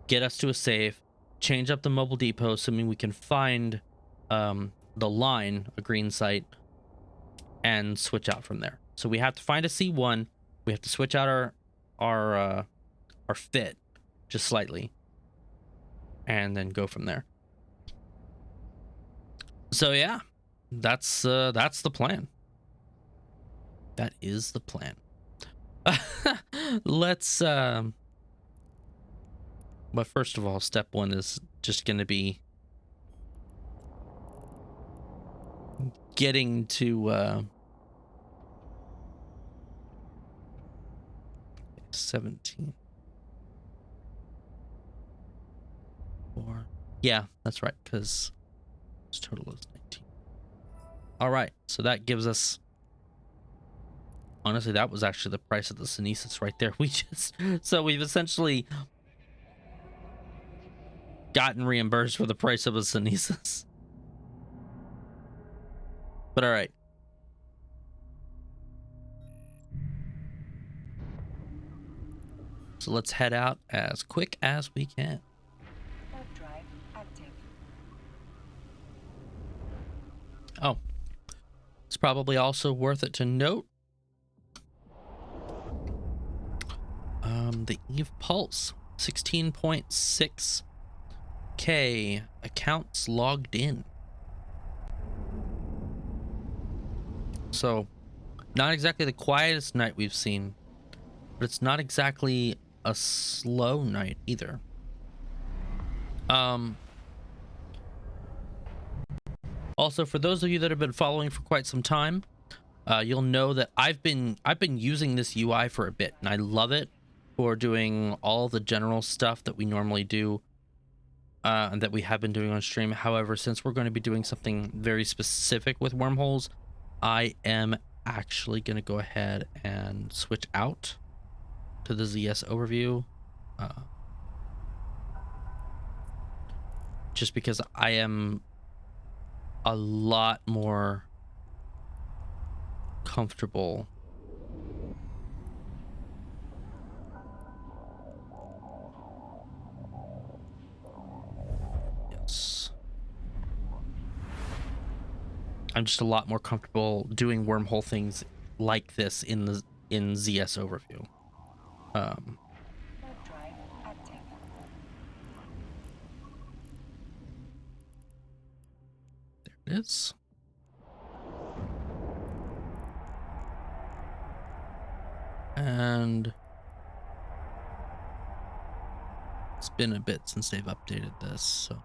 get us to a safe, change up the mobile depot, so we can find the line, a green site, and switch out from there. So we have to find a C1. We have to switch out our fit just slightly, and then go from there. So yeah, that's the plan. That is the plan. Let's but first of all, step one is just going to be getting to 17. Or yeah, that's right, because its total is 19. All right, so that gives us, honestly, that was actually the price of the Sunesis right there. So we've essentially gotten reimbursed for the price of a Sunesis. But all right. So let's head out as quick as we can. Warp drive active. Oh, it's probably also worth it to note the Eve Pulse, 16.6K accounts logged in. So, not exactly the quietest night we've seen, but it's not exactly a slow night either. Also, for those of you that have been following for quite some time, you'll know that I've been using this UI for a bit, and I love it for doing all the general stuff that we normally do, and that we have been doing on stream. However, since we're going to be doing something very specific with wormholes, I am actually going to go ahead and switch out to the ZS overview. Just because I am a lot more comfortable I'm just a lot more comfortable doing wormhole things like this in ZS overview. Drive active. There it is. And it's been a bit since they've updated this, so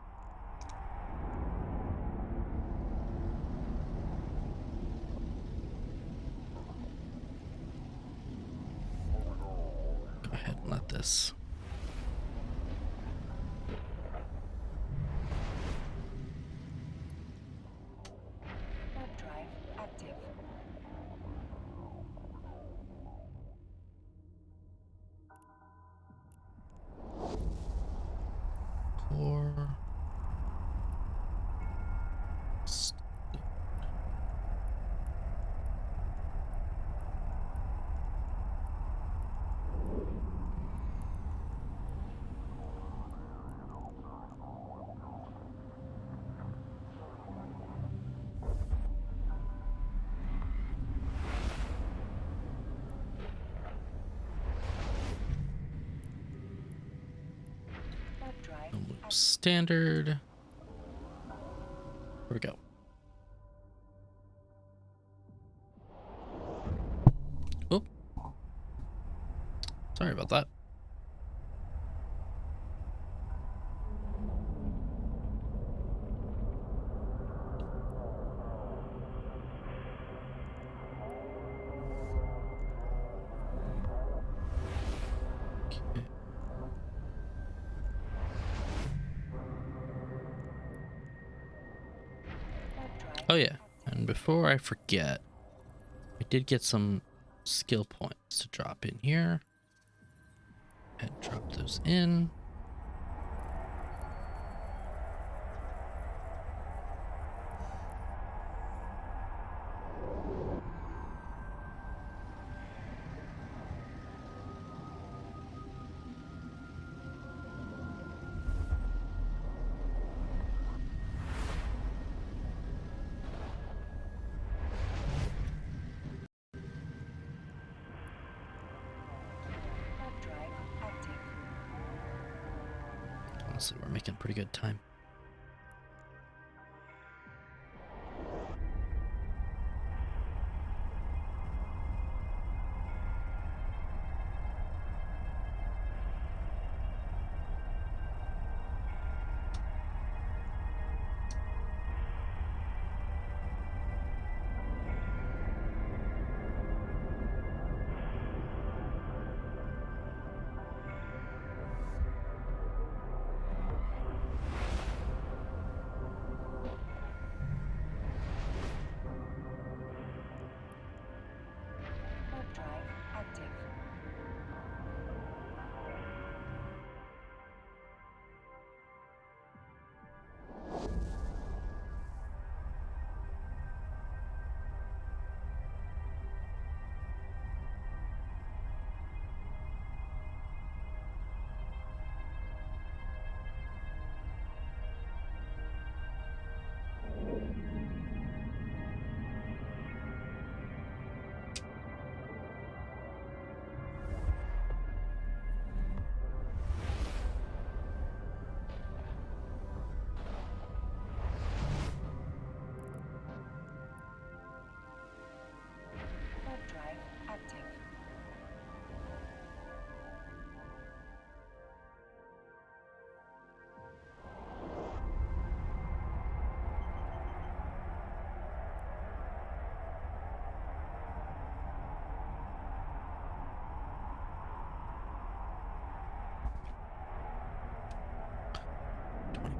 go ahead and let this. Drive active. Core. Standard. Here we go. Oh, sorry about that. Oh yeah, and before I forget, I did get some skill points to drop in here. And drop those in. Honestly, we're making pretty good time. Drive active. Drive active.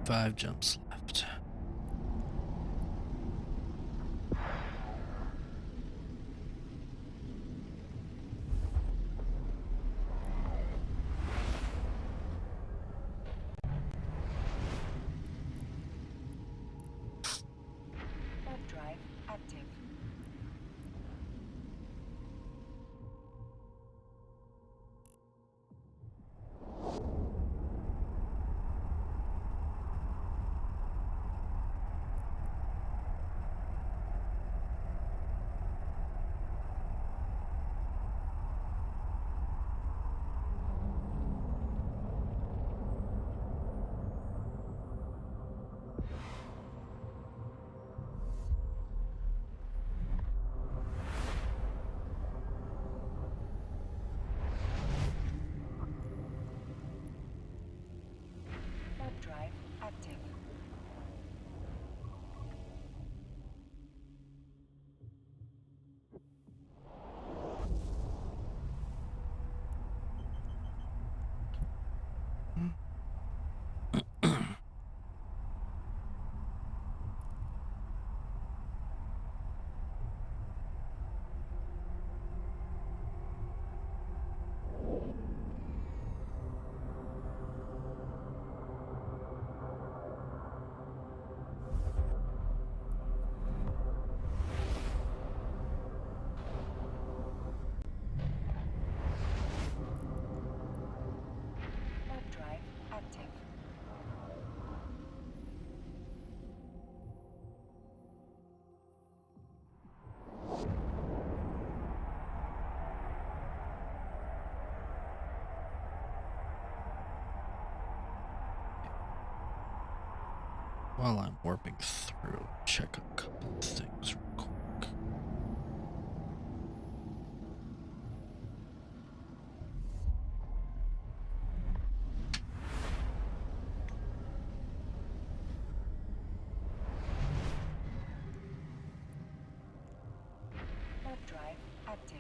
Five jumps left. While I'm warping through, check a couple of things real quick. Warp drive active.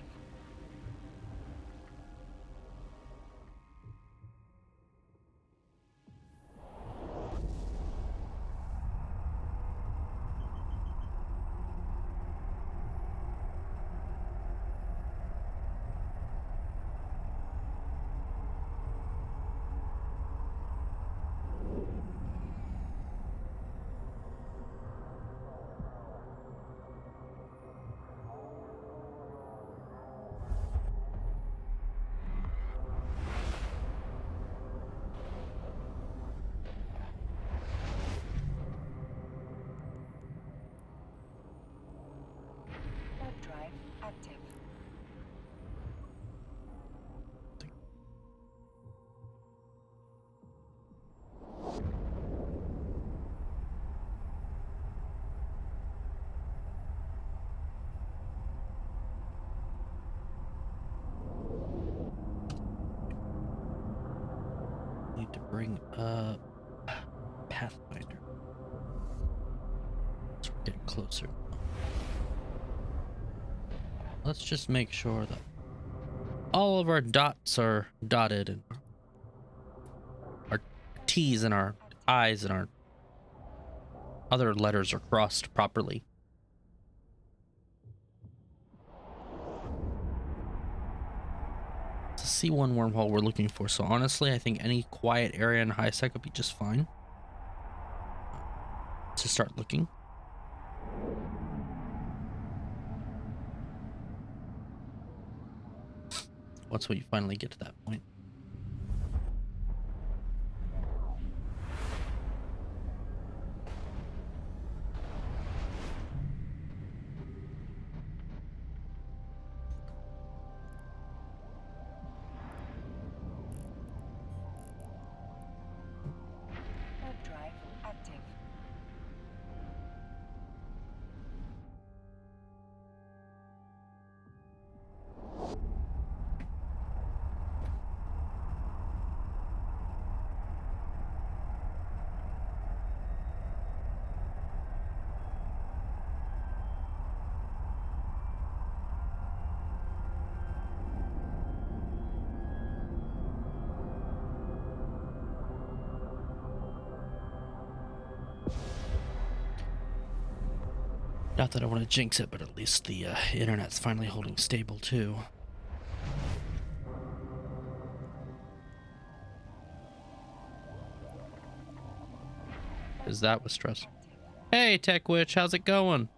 Warp drive active. Need to bring up Pathfinder. So we're getting closer. Let's just make sure that all of our dots are dotted and our T's and our I's and our other letters are crossed properly. It's a C1 wormhole we're looking for, so honestly, I think any quiet area in high sec would be just fine to start looking. Once we finally get to that point. Warp drive active. Not that I want to jinx it, but at least the internet's finally holding stable too. Because that was stressful. Hey, Tech Witch, how's it going?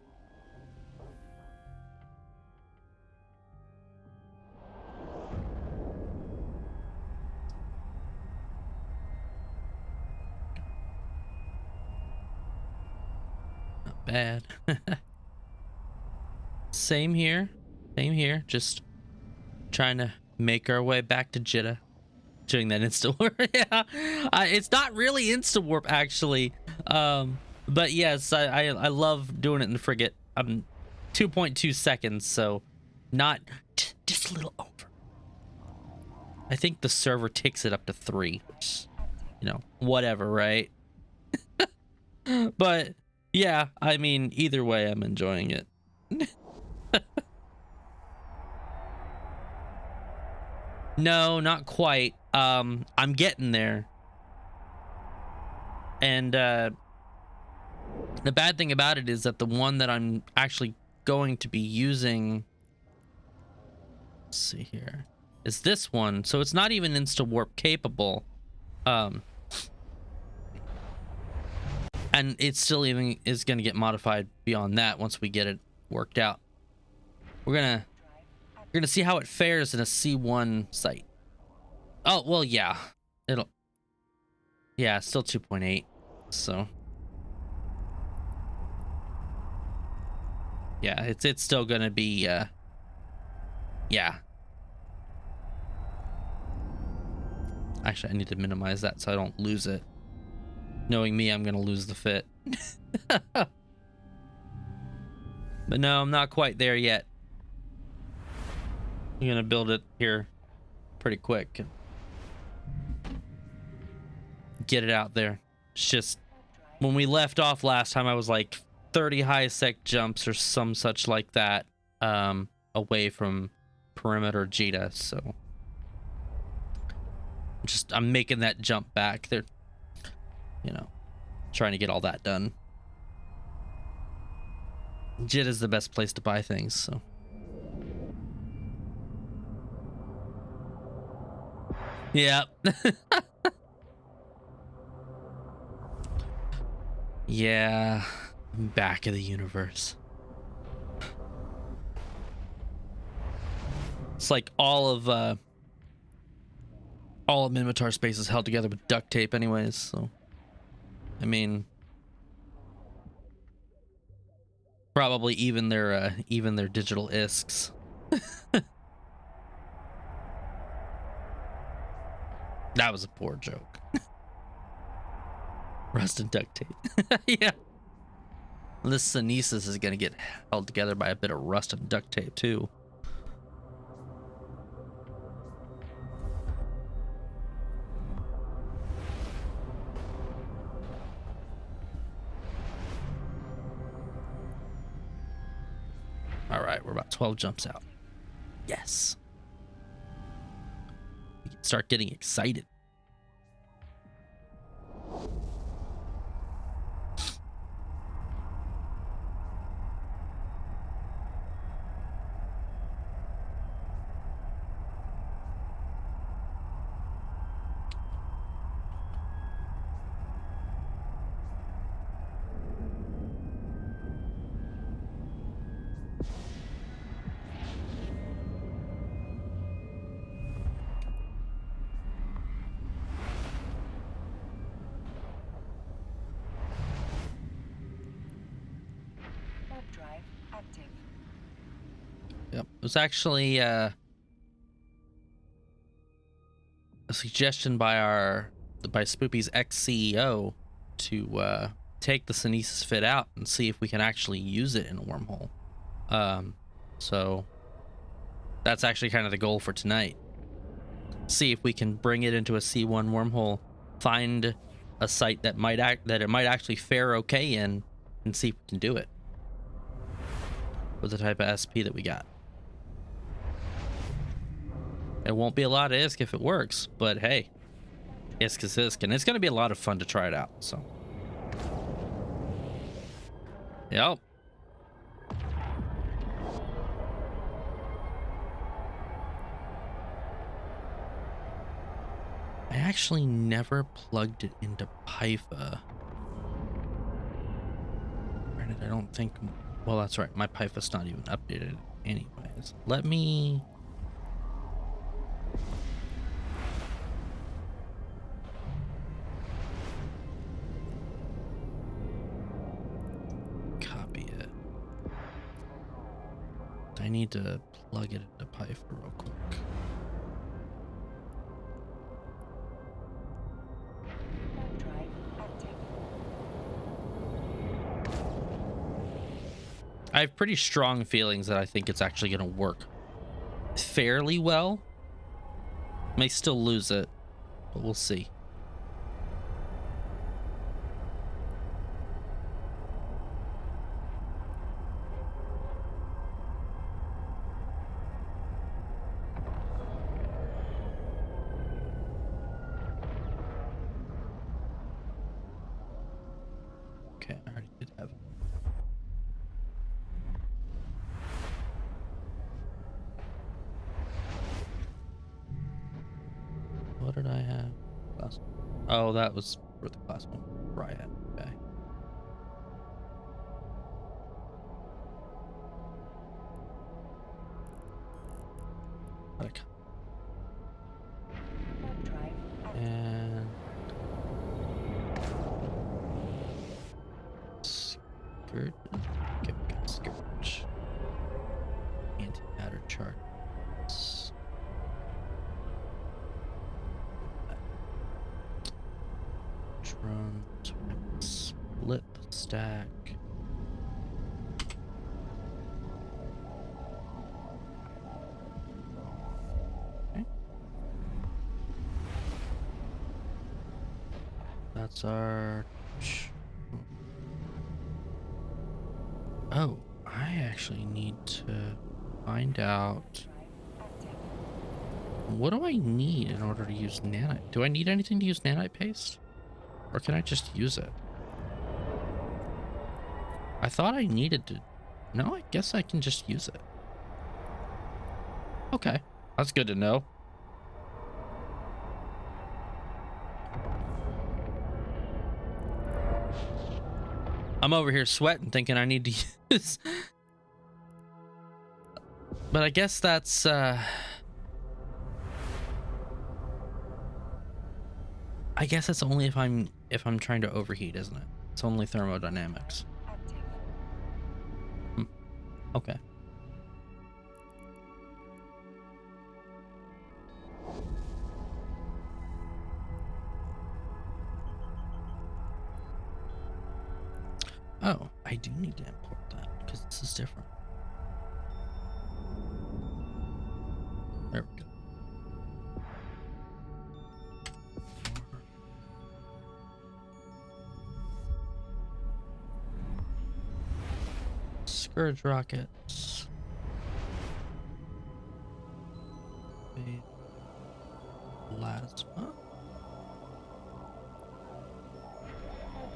Not bad. Same here. Same here. Just trying to make our way back to Jitta. Doing that insta warp. Yeah. It's not really insta warp actually. But yes, I love doing it in the frigate. 2.2 seconds, so not just a little over. I think the server takes it up to 3, which, you know, whatever, right? But yeah, I mean, either way, I'm enjoying it. No, not quite. I'm getting there. And the bad thing about it is that the one that I'm actually going to be using, let's see here, is this one. So it's not even insta warp capable. And it still even is going to get modified beyond that once we get it worked out. We're gonna see how it fares in a C1 site. Oh, well, yeah. Yeah, still 2.8. So yeah, it's still gonna be yeah. Actually, I need to minimize that so I don't lose it. Knowing me, I'm gonna lose the fit. But no, I'm not quite there yet. I'm gonna build it here pretty quick and get it out there. It's just when we left off last time, I was like 30 high sec jumps or some such like that, away from perimeter Jita. So I'm making that jump back. They're, you know, trying to get all that done. JIT is the best place to buy things, so. Yeah. Yeah. Back of the universe. It's like all of Minotaur space is held together with duct tape anyways, so. I mean, probably even their digital isks. That was a poor joke. Rust and duct tape. Yeah. This Sunesis is gonna get held together by a bit of rust and duct tape too. All right, we're about 12 jumps out. Yes. We can start getting excited. Yep, it was actually a suggestion by Spoopy's ex-CEO to take the Sunesis fit out and see if we can actually use it in a wormhole. So that's actually kind of the goal for tonight. See if we can bring it into a C1 wormhole, find a site that it might actually fare okay in, and see if we can do it with the type of SP that we got. It won't be a lot of ISK if it works, but hey, ISK is ISK, and it's going to be a lot of fun to try it out, so. Yep. I actually never plugged it into Pyfa. Granted, I don't think, well, that's right, my Pyfa's not even updated anyways. Let me... I need to plug it into Pyfa real quick. I have pretty strong feelings that I think it's actually going to work fairly well. May still lose it, but we'll see. What did I have? Class. Oh, that was for the class one. Right. Okay. And skirt. Okay, we got skirt. Antimatter charts. Drone twins. Lip stack. Okay. That's our... Oh, I actually need to find out... What do I need in order to use nanite? Do I need anything to use nanite paste? Or can I just use it? I thought I needed to... No, I guess I can just use it. Okay, that's good to know. I'm over here sweating thinking I need to use... But I guess that's... I guess it's only if I'm trying to overheat, isn't it? It's only thermodynamics. Okay. Oh, I do need to import that because this is different. There we go. Scourge rockets. Plasma.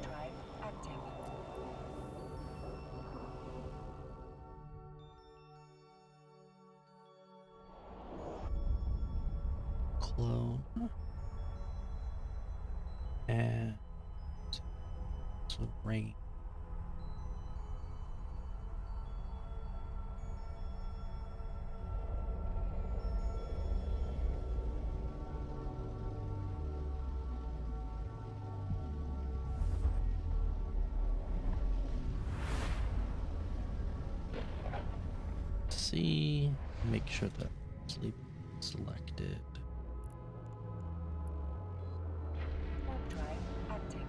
Drive active. Clone. And so rain. See, make sure that sleep is selected. Drive active.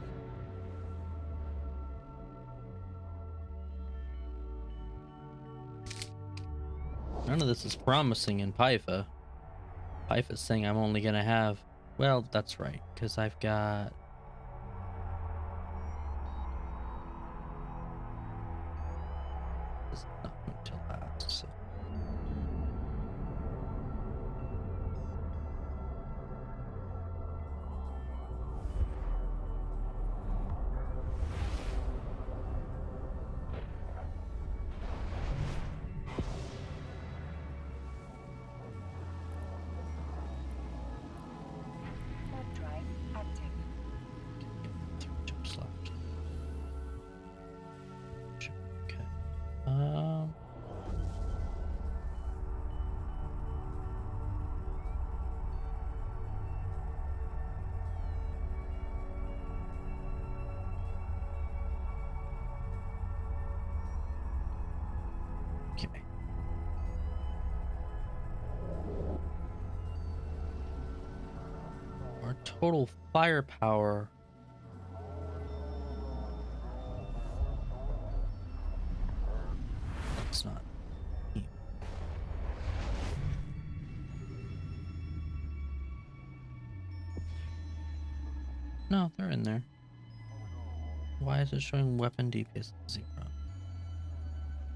None of this is promising in Pytha. Pytha's saying I'm only gonna have, well, that's right, because I've got this is not going to last, so Drive active. jump slack. Okay. Okay. Our total firepower. That's not. No, they're in there. Why is it showing weapon DPS 0?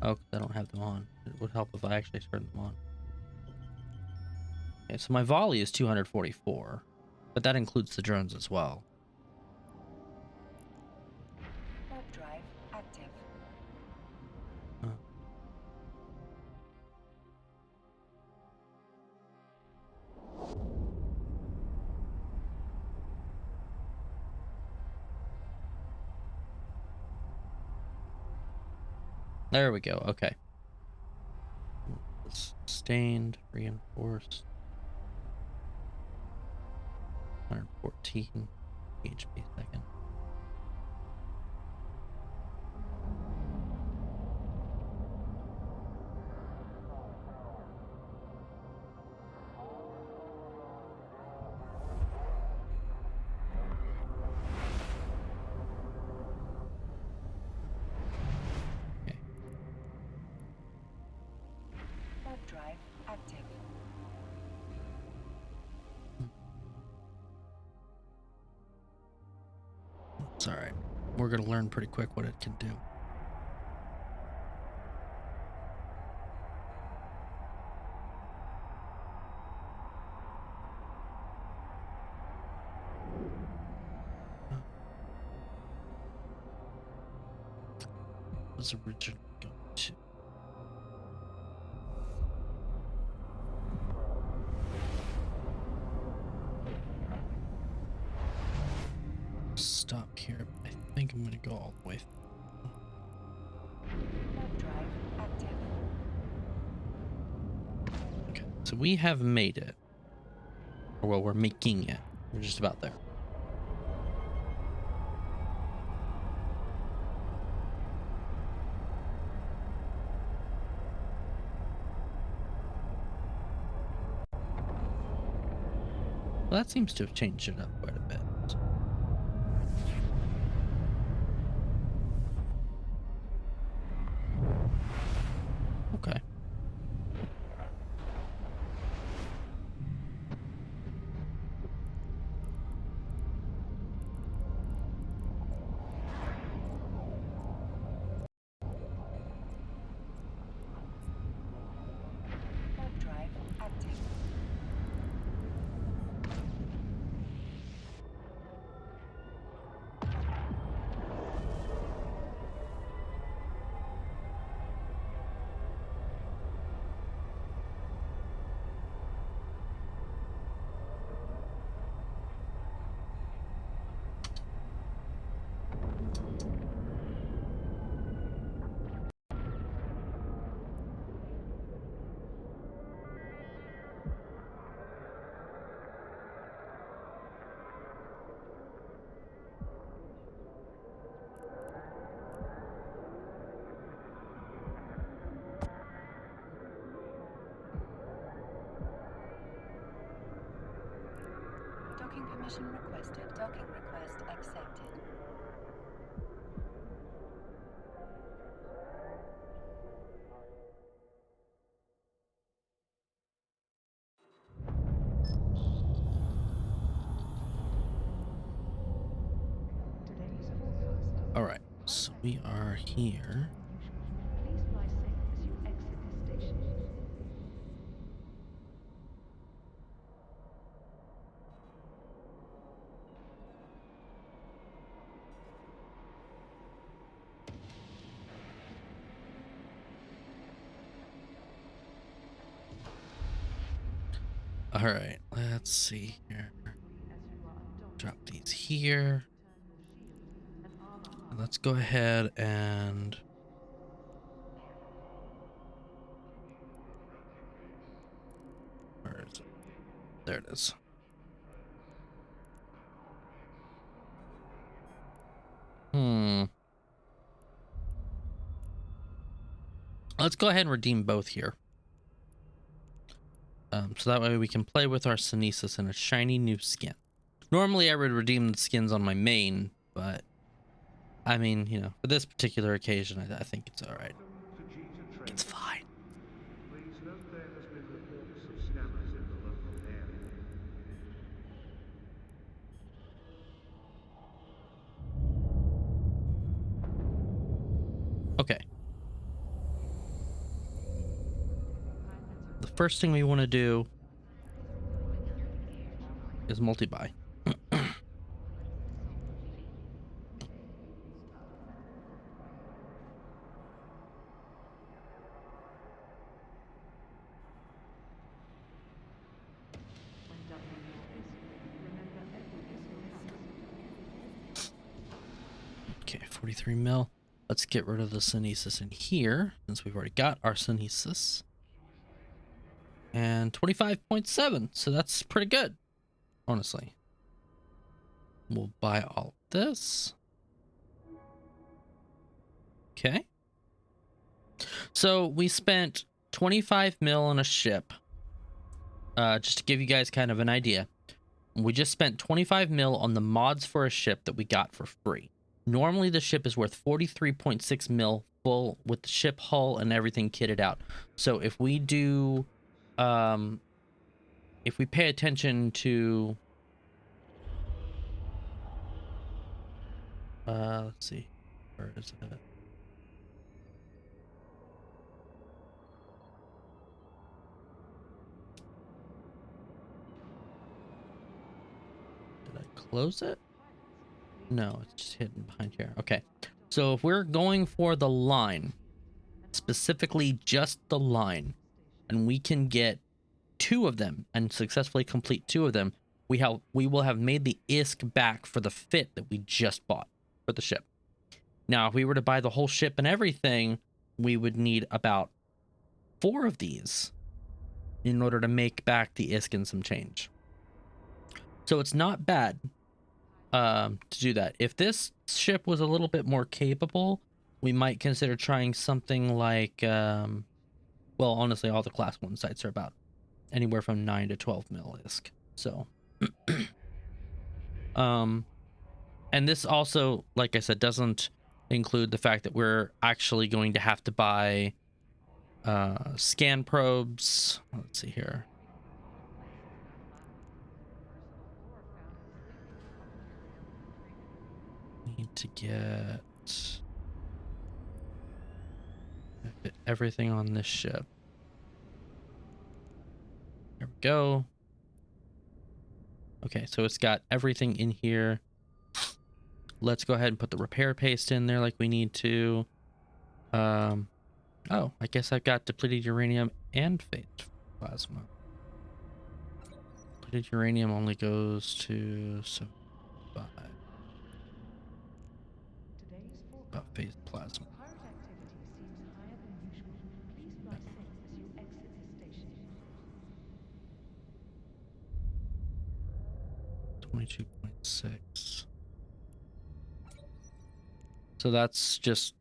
Oh, 'cause I don't have them on. It would help if I actually turned them on. Okay, so my volley is 244, but that includes the drones as well. Drive active. There we go. Okay. Sustained, reinforced. 114 HP second. It's all right. We're gonna learn pretty quick what it can do. Was originally going to. Stop here. I think I'm gonna go all the way through. Warp drive active. Okay, so we have made it. Or well, we're making it. We're just about there. Well, that seems to have changed it up quite a bit. Okay. Warp drive active. Docking permission requested. Docking request accepted. All right. So we are here. Please fly safe as you exit this station. All right. Let's see here. Drop these here. And let's go ahead and. Where is it? There it is. Let's go ahead and redeem both here. So that way we can play with our Sunesis in a shiny new skin. Normally I would redeem the skins on my main, but I mean, you know, for this particular occasion, I think it's all right. It's fine. Please note there has been reports of scammers in the local area. Okay. The first thing we want to do is multi-buy. Okay, 43 mil. Let's get rid of the Sunesis in here, since we've already got our Sunesis. And 25.7, so that's pretty good, honestly. We'll buy all this. Okay. So we spent 25 mil on a ship. Just to give you guys kind of an idea. We just spent 25 mil on the mods for a ship that we got for free. Normally the ship is worth 43.6 mil full with the ship hull and everything kitted out. So if we do, if we pay attention to Let's see. Where is it? Did I close it? No, it's just hidden behind here. Okay. So if we're going for the line, specifically just the line, and we can get 2 of them and successfully complete 2 of them, we will have made the ISK back for the fit that we just bought for the ship. Now, if we were to buy the whole ship and everything, we would need about 4 of these in order to make back the ISK and some change. So it's not bad to do that. If this ship was a little bit more capable, we might consider trying something like, well, honestly, all the class 1 sites are about anywhere from 9 to 12 mil ISK. So, and this also, like I said, doesn't include the fact that we're actually going to have to buy scan probes. Let's see here. Need to get everything on this ship. There we go. Okay, so it's got everything in here. Let's go ahead and put the repair paste in there like we need to. Oh, I guess I've got depleted uranium and phased plasma. Depleted uranium only goes to 75. About phased plasma. Pirate activity seems higher than usual. Please fly safe as you exit this station. 22.6. So that's just,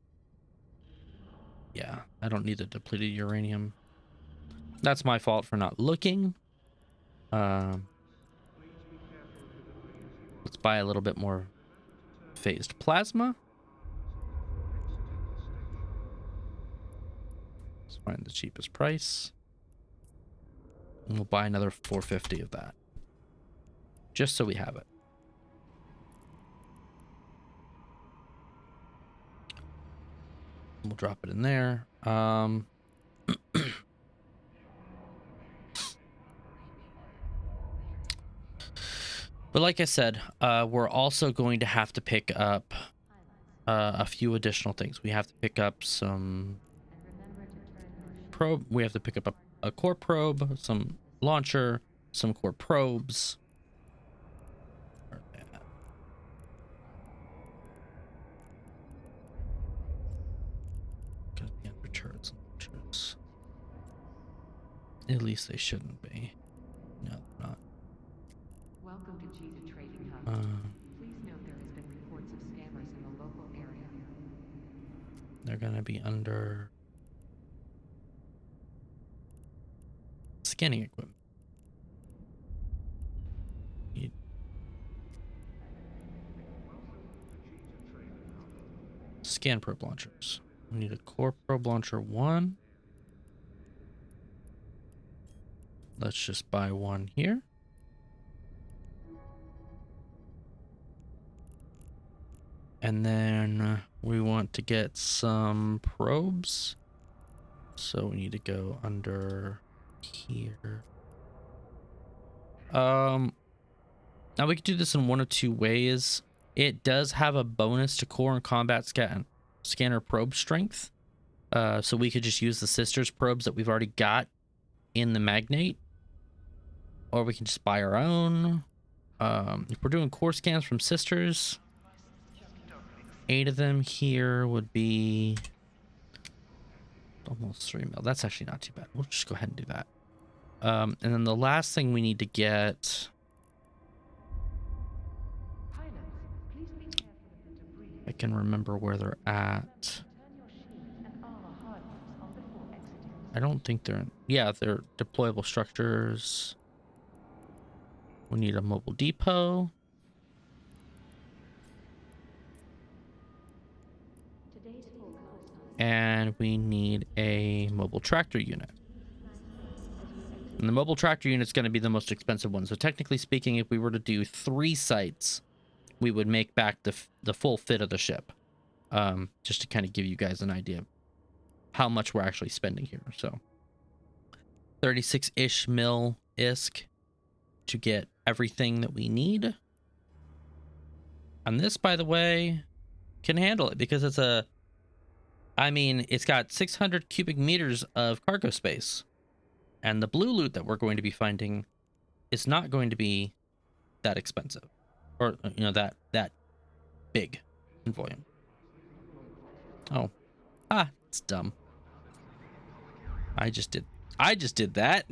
yeah, I don't need the depleted uranium. That's my fault for not looking. Let's buy a little bit more phased plasma. Let's find the cheapest price. And we'll buy another 450 of that. Just so we have it. We'll drop it in there. But like I said, we're also going to have to pick up a few additional things. We have to pick up some probe. We have to pick up a core probe, some launcher, some core probes. Turrets and launchers. At least they shouldn't be. No, they're not. Welcome to Cheetah Trading Hub. Please note there has been reports of scammers in the local area. They're gonna be under scanning equipment. Need scan probe launchers. We need a core probe launcher 1. Let's just buy 1 here. And then we want to get some probes. So we need to go under here. Now we could do this in one of 2 ways. It does have a bonus to core and combat scanner probe strength. So we could just use the sisters probes that we've already got in the magnate. Or we can just buy our own. If we're doing core scans from sisters, 8 of them here would be almost 3 mil. That's actually not too bad. We'll just go ahead and do that. And then the last thing we need to get, I can remember where they're at. I don't think they're in, yeah, they're deployable structures. We need a mobile depot. And we need a mobile tractor unit. And the mobile tractor unit is going to be the most expensive one. So technically speaking, if we were to do 3 sites we would make back the full fit of the ship. Just to kind of give you guys an idea of how much we're actually spending here. So 36-ish mil ISK to get everything that we need. And this, by the way, can handle it because it's it's got 600 cubic meters of cargo space. And the blue loot that we're going to be finding is not going to be that expensive, or that big in volume. Oh, it's dumb. I just did that.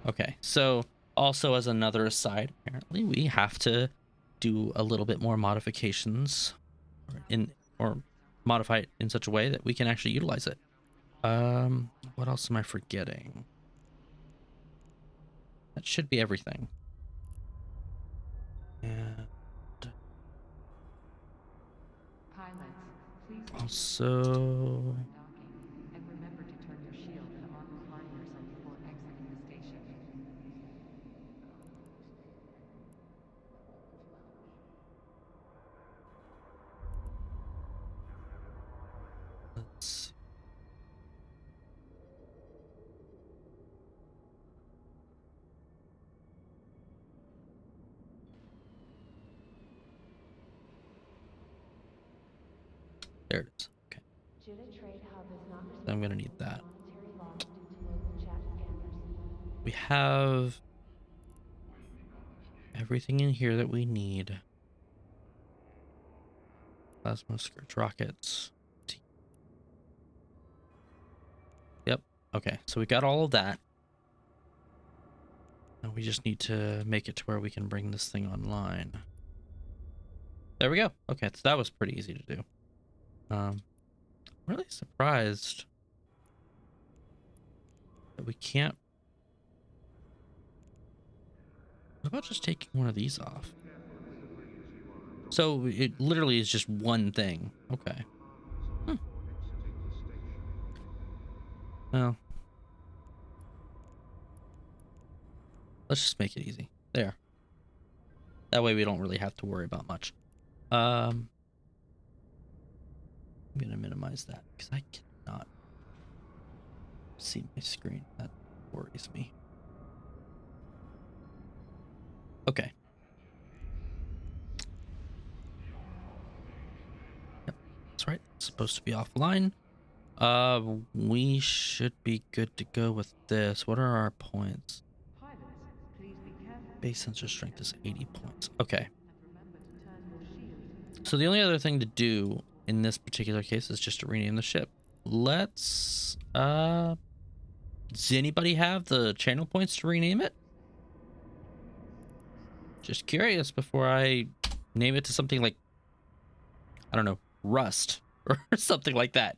Okay, so also as another aside, apparently we have to do a little bit more modifications or modify it in such a way that we can actually utilize it. What else am I forgetting? That should be everything. And Pilots, please also, docking, and remember to turn your shield and armor hardeners on before exiting the station. let's see. There it is. Okay, so I'm gonna need that. We have everything in here that we need. Plasma scourge rockets. Yep. Okay, so we got all of that. And we just need to make it to where we can bring this thing online. There we go. Okay, so that was pretty easy to do. Really surprised that we can't. What about just taking one of these off? So it literally is just one thing. Okay. Well, let's just make it easy. There. That way we don't really have to worry about much. I'm gonna minimize that because I cannot see my screen. That worries me. Okay. Yep, that's right. It's supposed to be offline. We should be good to go with this. What are our points? Pilots, please be careful. Base sensor strength is 80 points. Okay. And remember to turn your shield. So the only other thing to do in this particular case is just to rename the ship. Let's, does anybody have the channel points to rename it? Just curious before I name it to something like, I don't know, Rust or something like that.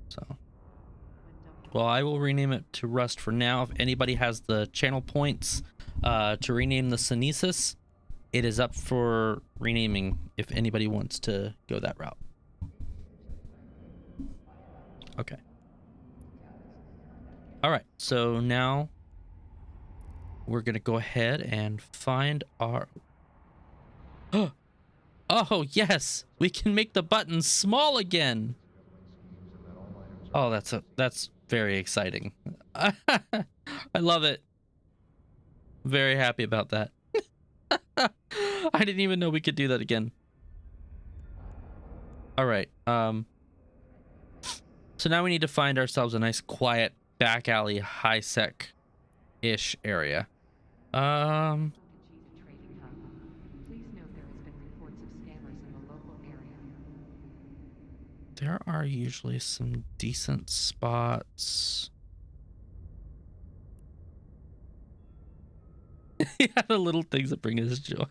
So, well, I will rename it to Rust for now. If anybody has the channel points to rename the Sunesis, it is up for renaming if anybody wants to go that route. Okay. All right, so now we're gonna go ahead and find our... Oh, yes, we can make the buttons small again. Oh, that's very exciting. I love it. Very happy about that. I didn't even know we could do that again. All right. So now we need to find ourselves a nice quiet back alley high sec-ish area. Welcome to Cheetah Trading Hub. Please note there has been reports of scammers in the local area. There are usually some decent spots. Yeah, the little things that bring us joy.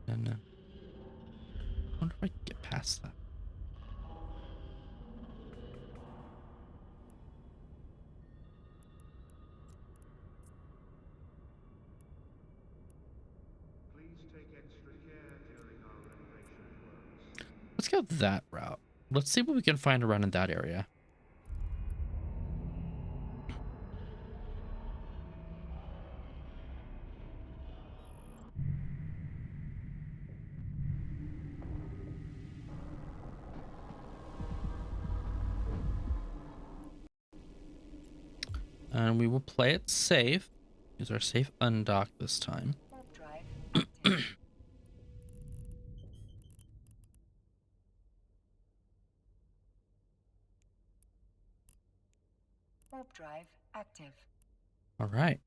And I wonder if I can get past that. go that route. Let's see what we can find around in that area. And we will play it safe. Use our safe undock this time. Warp drive active. Warp drive active. All right.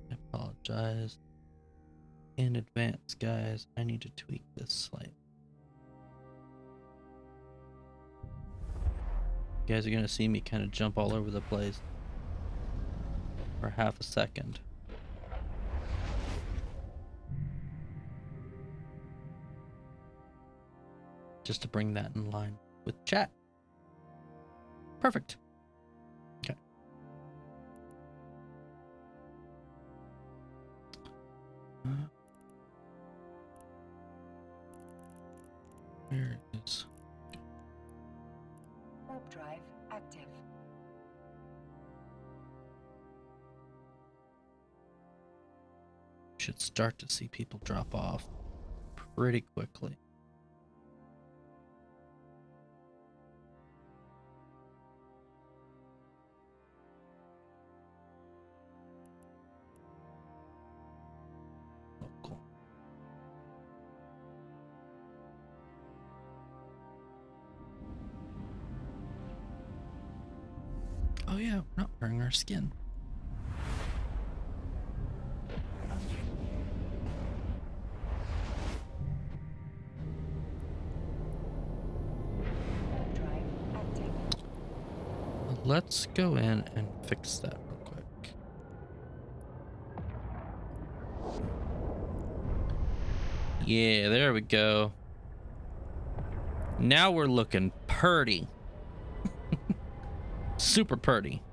I apologize in advance, guys. I need to tweak this slightly. You guys are gonna see me kind of jump all over the place for half a second. Just to bring that in line with chat. Perfect. Okay. Where is... Warp drive active. Should start to see people drop off pretty quickly. Oh, cool. Oh yeah, we're not wearing our skin. Warp drive active. Let's go in and fix that real quick. Yeah, there we go. Now we're looking purty. Super purty.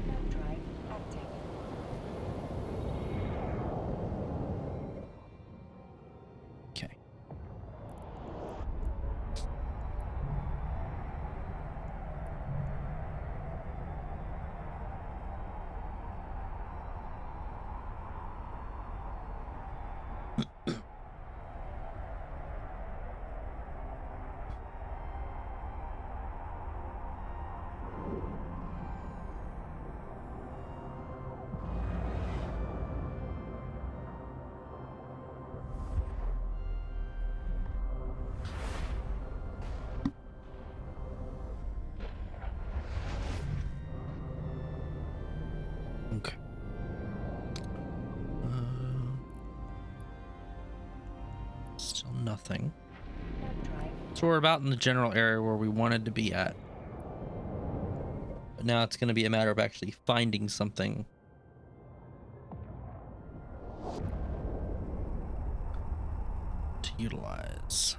Warp drive active. Okay. Okay. Still nothing. Warp drive. So we're about in the general area where we wanted to be at. But now it's going to be a matter of actually finding something. To utilize.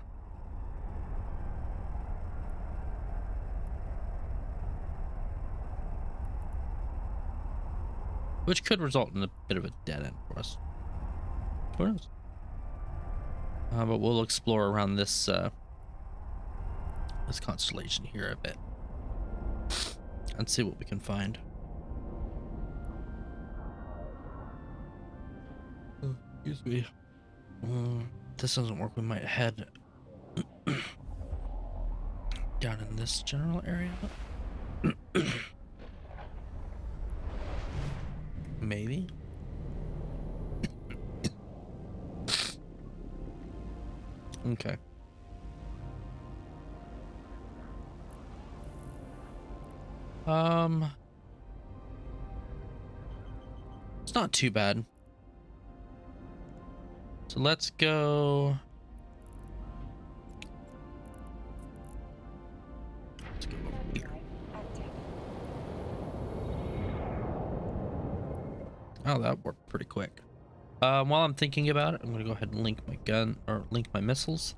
Which could result in a bit of a dead end for us. Who knows? But we'll explore around this this constellation here a bit and see what we can find. Oh, excuse me. If this doesn't work, we might head down in this general area. Maybe. Okay. It's not too bad. So let's go. Let's go over here. Drive active. Oh, that worked pretty quick. While I'm thinking about it, I'm gonna go ahead and link my gun or link my missiles.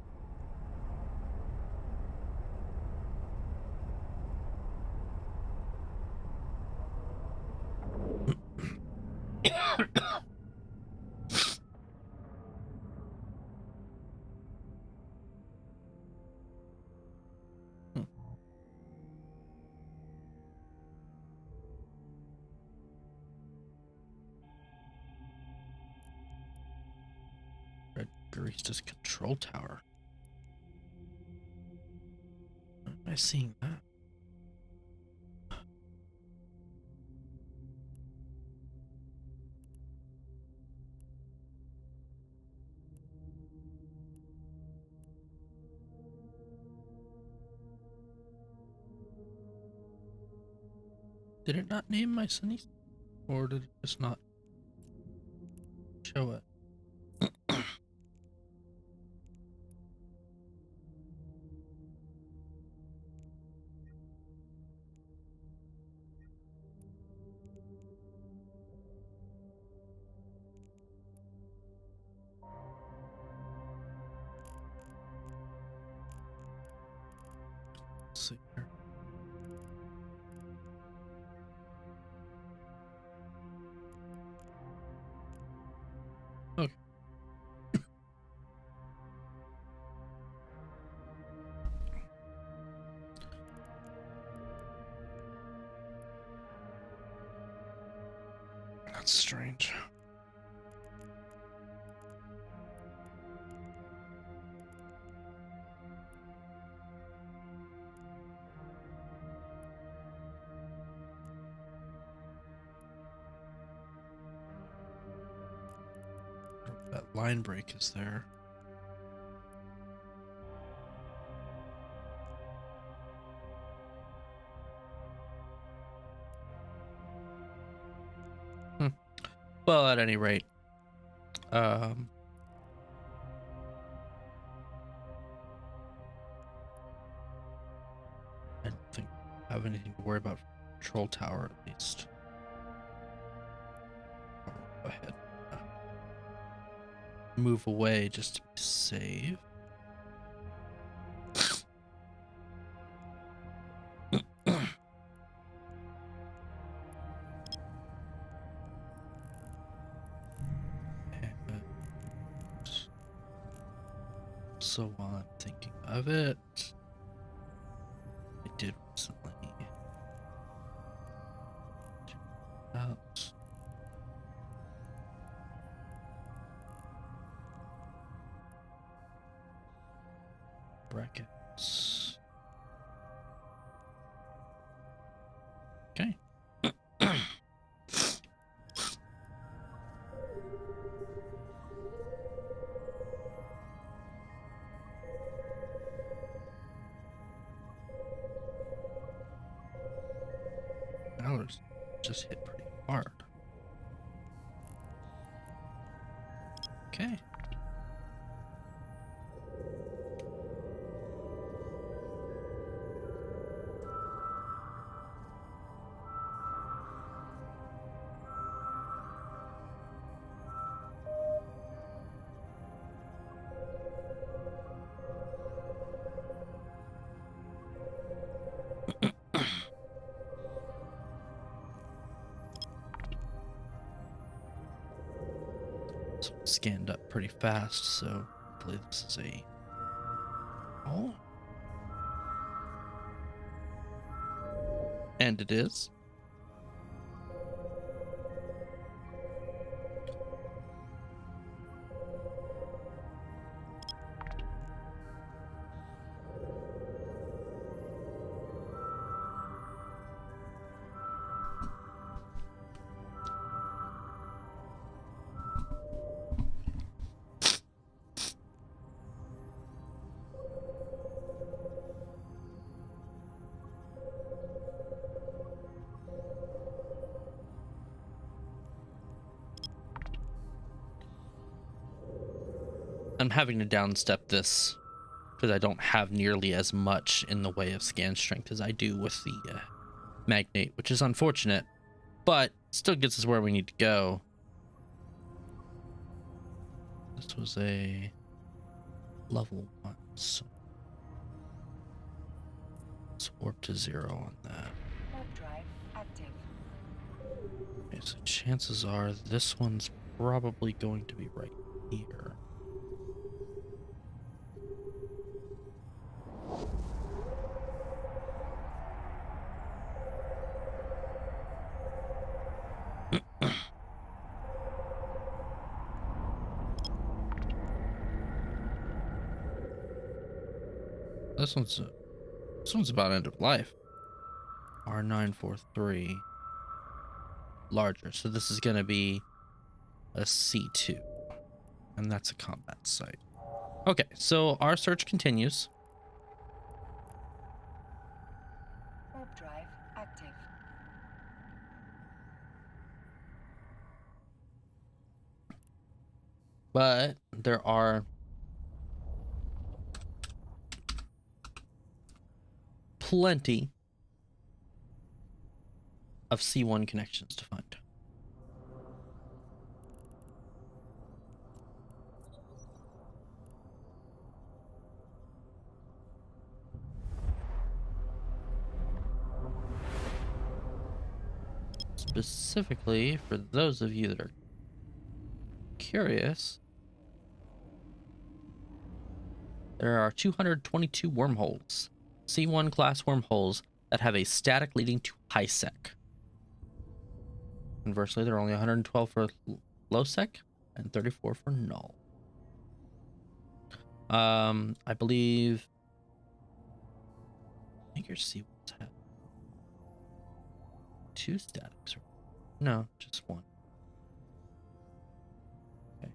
Red Garista's control tower. Why am I seeing that? Did it not name my Sunesis? Or did it just not show it? Let's see here. Okay. That's strange. That line break is there. Well, at any rate, I don't think I have anything to worry about for the control tower, at least. I'll go ahead. Move away just to be safe. And so while I'm thinking of it, I did recently check out brackets. Okay. Ours just hit pretty hard. Okay. So scanned up pretty fast, so hopefully this is a... Oh. And it is. I'm having to downstep this because I don't have nearly as much in the way of scan strength as I do with the magnate, which is unfortunate, but still gets us where we need to go. This was a level 1, so let's warp to 0 on that. Warp drive active. Okay, so chances are this one's probably going to be right here. This one's about end of life. R943 larger. So this is going to be a C2, and that's a combat site. Okay, so our search continues. Warp drive active. But there are plenty of C1 connections to find. Specifically, for those of you that are curious, there are 222 wormholes, C1 class wormholes, that have a static leading to high sec. Conversely, there are only 112 for low sec and 34 for null. I believe your C1s have 2 statics. No, just 1. Okay.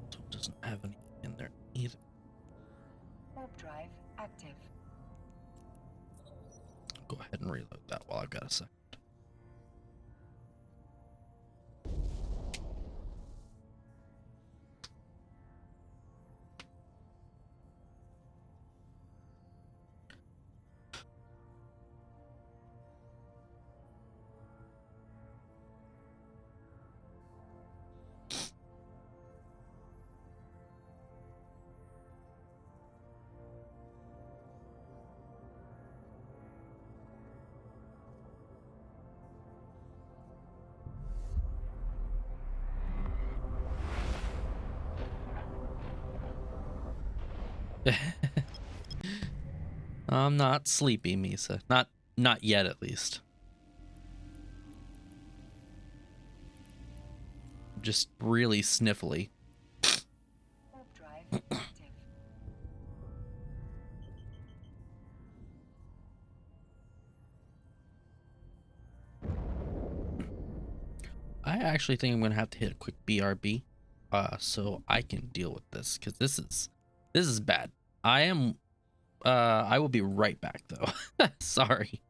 So it doesn't have any in there either. Warp drive active. Go ahead and reload that while I've got a second. I'm not sleepy, Misa. Not yet, at least. Just really sniffly. Warp drive active. I actually think I'm gonna have to hit a quick BRB, so I can deal with this, because this is bad. I will be right back though. Sorry.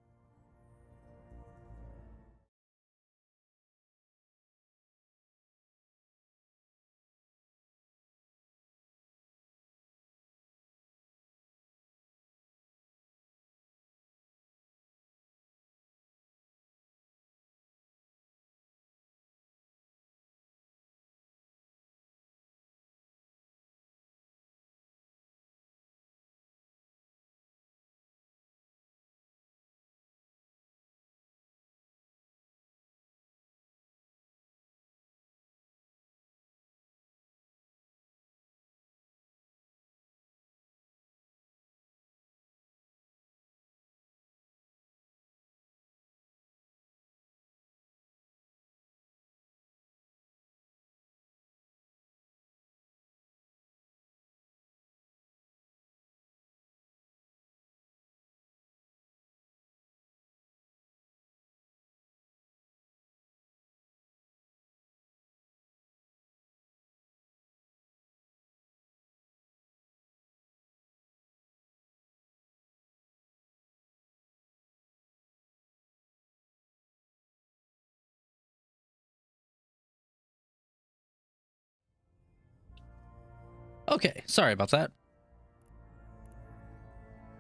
Okay, sorry about that.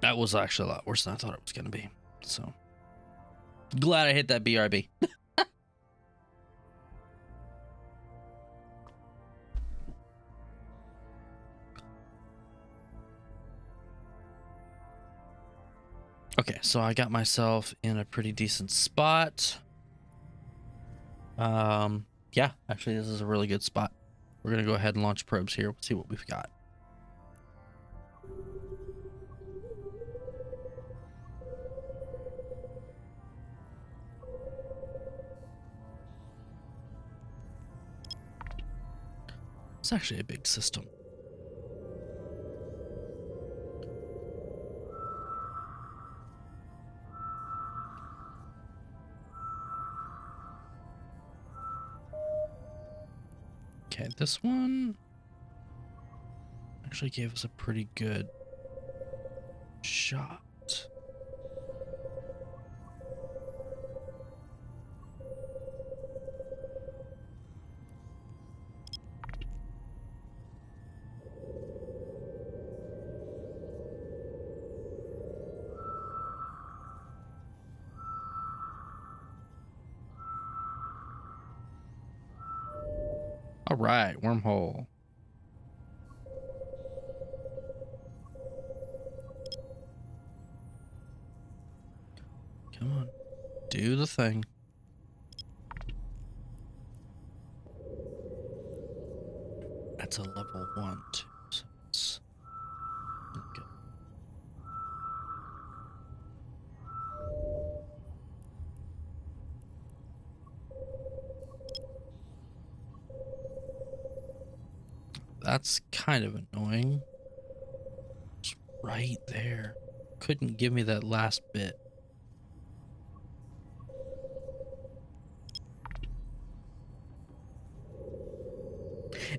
That was actually a lot worse than I thought it was going to be. So, glad I hit that BRB. Okay, so I got myself in a pretty decent spot. Yeah, actually, this is a really good spot. We're going to go ahead and launch probes here. See what we've got. It's actually a big system. Okay, this one actually gave us a pretty good shot. All right, wormhole. Come on, do the thing. That's a level 1, too. So it's good. That's kind of annoying. It's right there. Couldn't give me that last bit.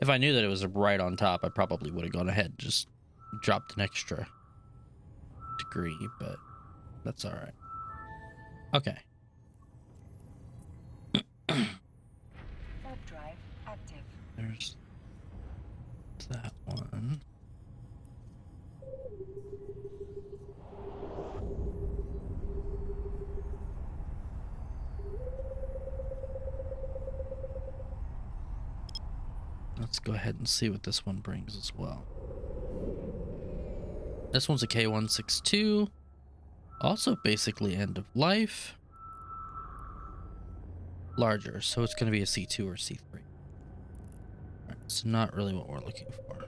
If I knew that it was right on top, I probably would have gone ahead and just dropped an extra degree, but that's all right. Okay. Warp drive active. There's that one. Let's go ahead and see what this one brings as well. This one's a K162. Also basically end of life. Larger, so it's going to be a C2 or C3. Alright, so not really what we're looking for.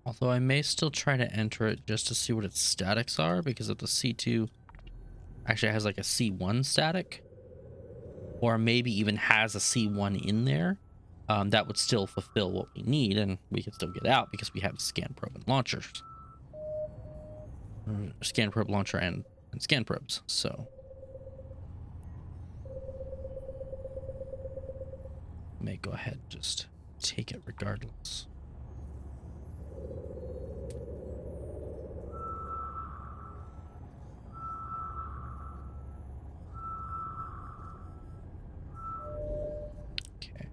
Although I may still try to enter it just to see what its statics are, because if the C2 actually has like a C1 static, or maybe even has a C1 in there, that would still fulfill what we need, and we can still get out because we have scan probe and launchers. Scan probe launcher and scan probes, so may go ahead and just take it regardless. Okay.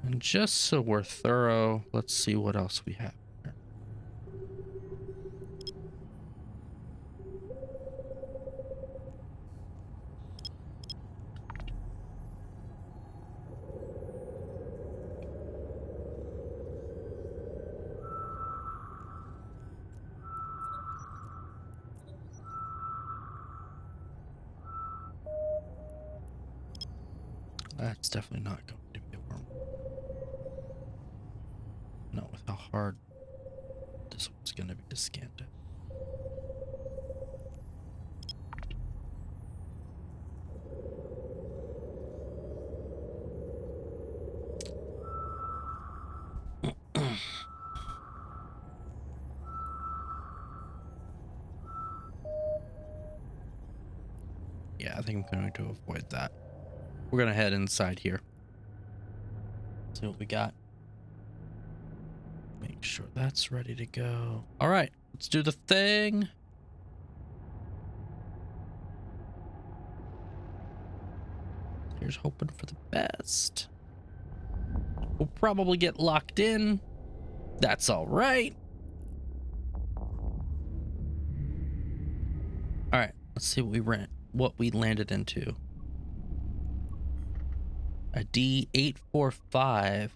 And just so we're thorough, let's see what else we have here. That's definitely not going to be a worm. Not with how hard this one's going to be to scan it. Yeah, I think I'm going to avoid that. We're going to head inside here. See what we got. Make sure that's ready to go. All right, let's do the thing. Here's hoping for the best. We'll probably get locked in. That's all right. All right, let's see what we landed into. A D845.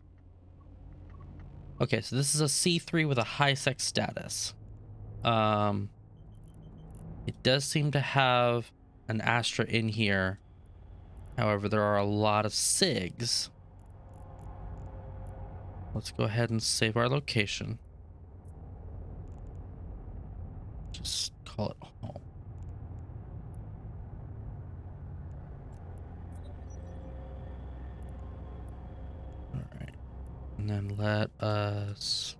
Okay, so this is a C3 with a high sex status. It does seem to have an Astra in here. However, there are a lot of SIGs. Let's go ahead and save our location. Just call it home. All right. And then let us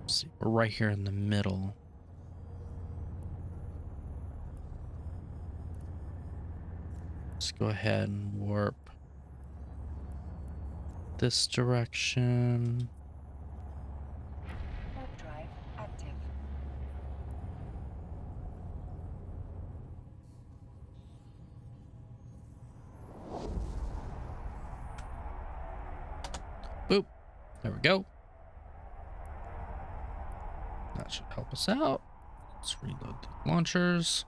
see. We're right here in the middle. Let's go ahead and warp this direction. Warp drive active. Boop. There we go. That should help us out. Let's reload the launchers.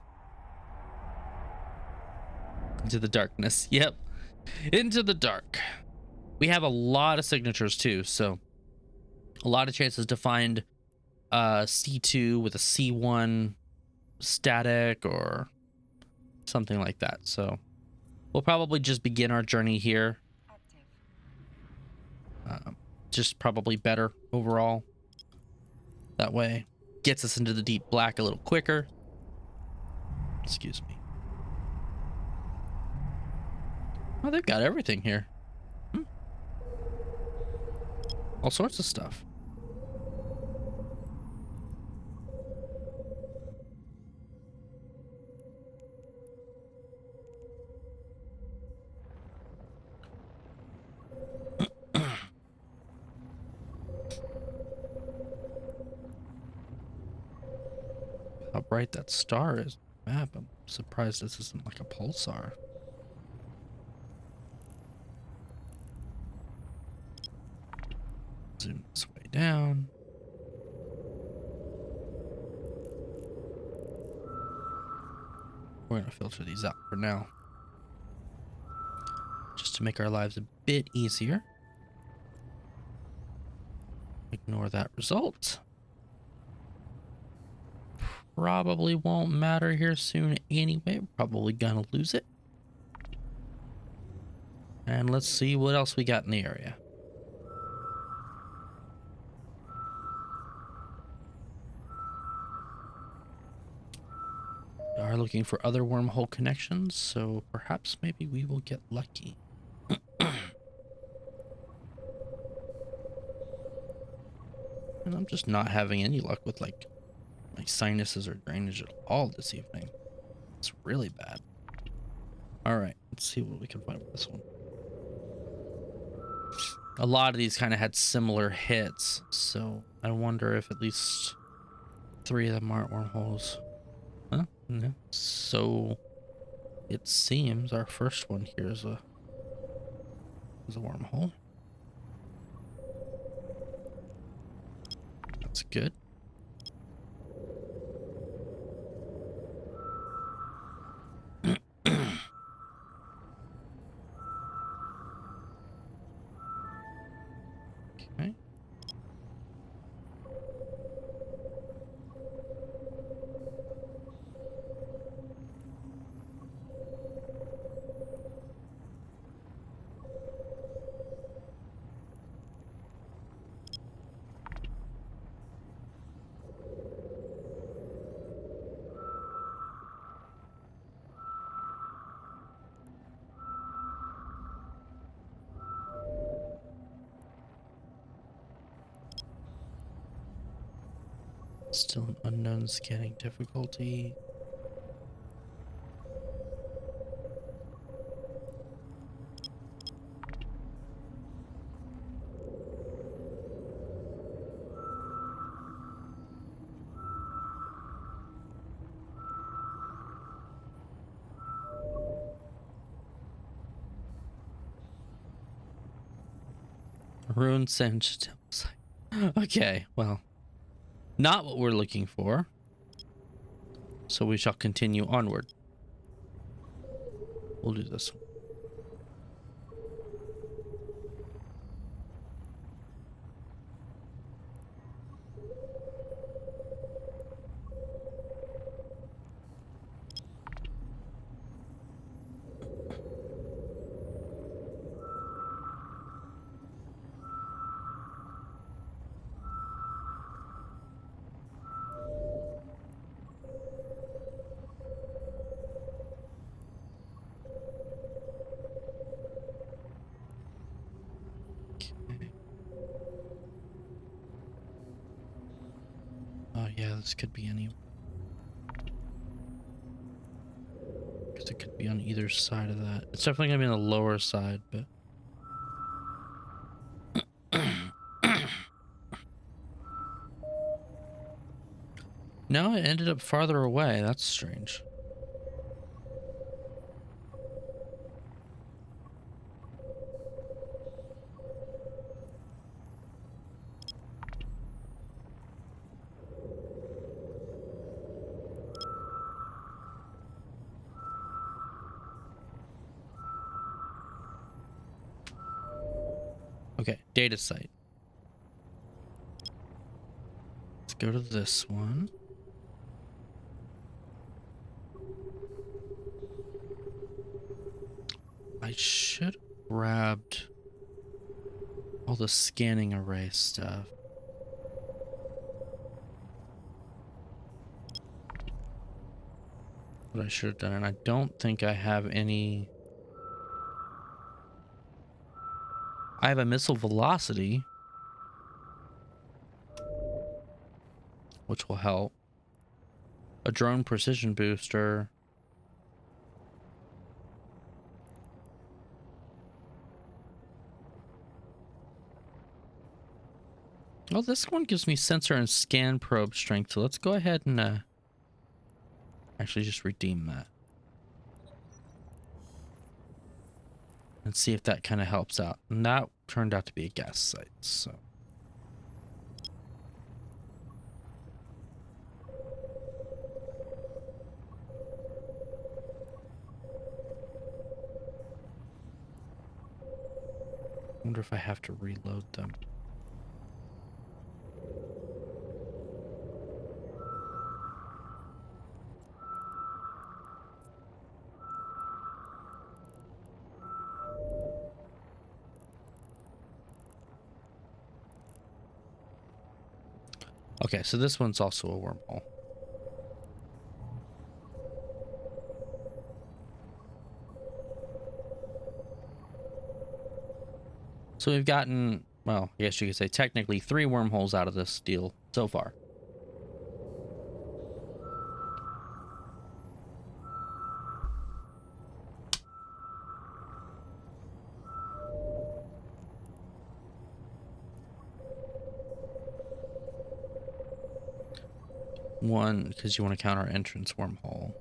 Into the darkness. Yep. Into the dark. We have a lot of signatures too, so a lot of chances to find C2 with a C1 static or something like that. So we'll probably just begin our journey here. Active. Just probably better overall. That way gets us into the deep black a little quicker. Excuse me. Oh, they've got everything here. All sorts of stuff. How bright that star is on the map. I'm surprised this isn't like a pulsar. Zoom this way down. We're going to filter these out for now, just to make our lives a bit easier. Ignore that result. Probably won't matter here soon anyway. Probably gonna lose it. And let's see what else we got in the area. We are looking for other wormhole connections, so perhaps maybe we will get lucky. And I'm just not having any luck with like my sinuses or drainage at all this evening. It's really bad. All right, let's see what we can find with this one. A lot of these kind of had similar hits, so I wonder if at least 3 of them aren't wormholes. Huh? No. So it seems our first one here is a wormhole. That's good. Okay. Still an unknown scanning difficulty. Ruined Sand Temple site. Okay, well, not what we're looking for. So we shall continue onward. We'll do this one. Oh yeah, this could be any. Because it could be on either side of that. It's definitely gonna be on the lower side, but. No, it ended up farther away. That's strange. Okay, data site. Let's go to this one. I should have grabbed all the scanning array stuff. What I should have done, and I don't think I have any. I have a missile velocity, which will help. A drone precision booster. Well, this one gives me sensor and scan probe strength, so let's go ahead and actually just redeem that. And see if that kind of helps out. And that turned out to be a gas site, so. I wonder if I have to reload them. Okay, so this one's also a wormhole. So we've gotten, well, I guess you could say technically 3 wormholes out of this deal so far. One, because you want to count our entrance wormhole.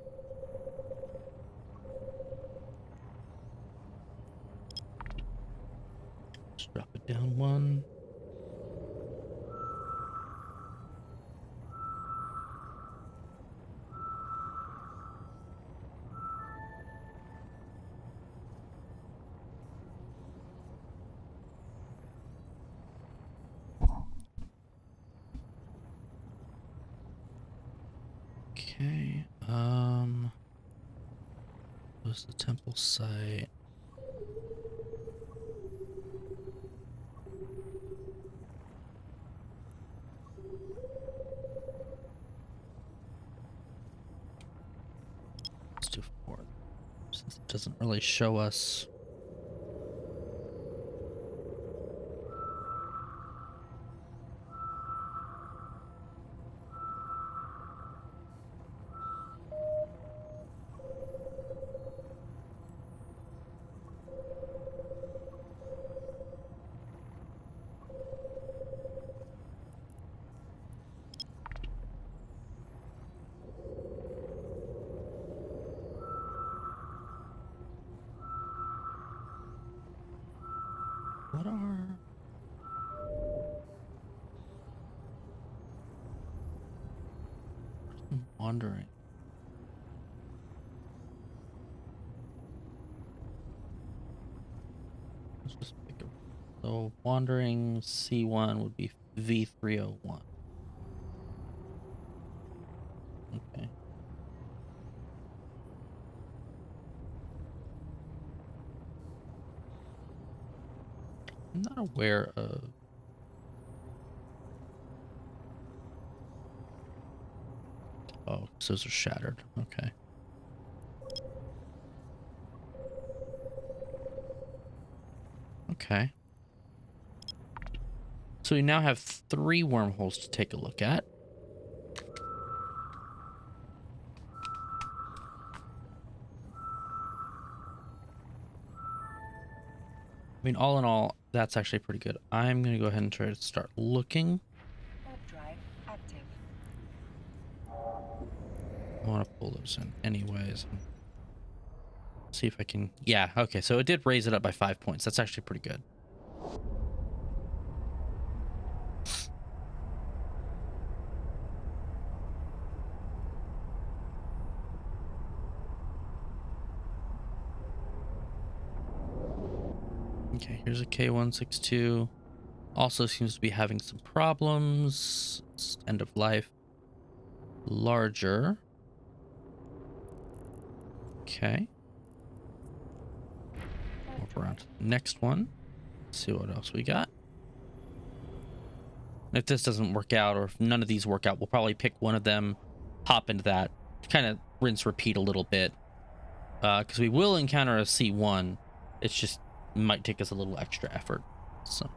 Just drop it down 1. Okay, where's the temple site? Let's do 4, since it doesn't really show us. What are... wandering. Let's just pick a. So wandering C1 would be V301. Okay. I'm not aware of. Oh, so those are shattered. Okay. Okay. So we now have 3 wormholes to take a look at. I mean, all in all, that's actually pretty good. I'm going to go ahead and try to start looking. Warp drive active. I want to pull those in anyways. See if I can. Yeah, okay. So it did raise it up by 5 points. That's actually pretty good. Okay, here's a K162. Also seems to be having some problems. It's end of life. Larger. Okay. Move around to the next one. See what else we got. If this doesn't work out, or if none of these work out, we'll probably pick one of them, hop into that, kind of rinse repeat a little bit. Because we will encounter a C1. It's just might take us a little extra effort. So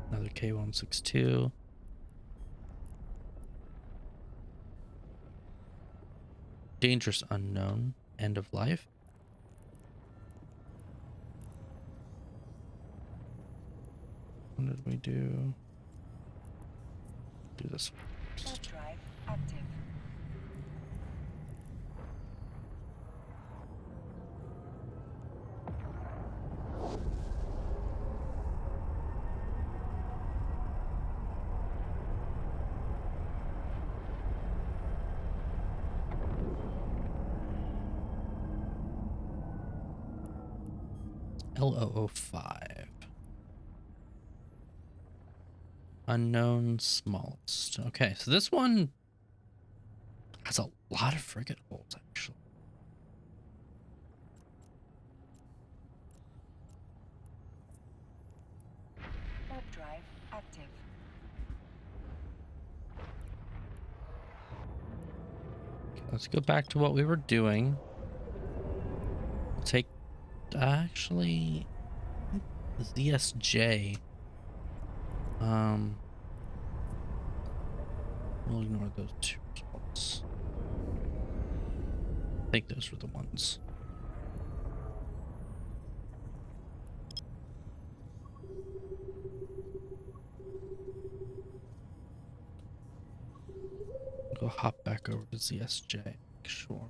another K162. Dangerous unknown. End of life. What did we do? Do this Warp first. drive active. L005. Unknown smallest. Okay, so this one has a lot of frigate holes, actually. Warp drive active. Okay, let's go back to what we were doing. We'll take, actually, ZSJ. We'll ignore those 2 results. I think those were the ones. Go hop back over to ZSJ. Make sure.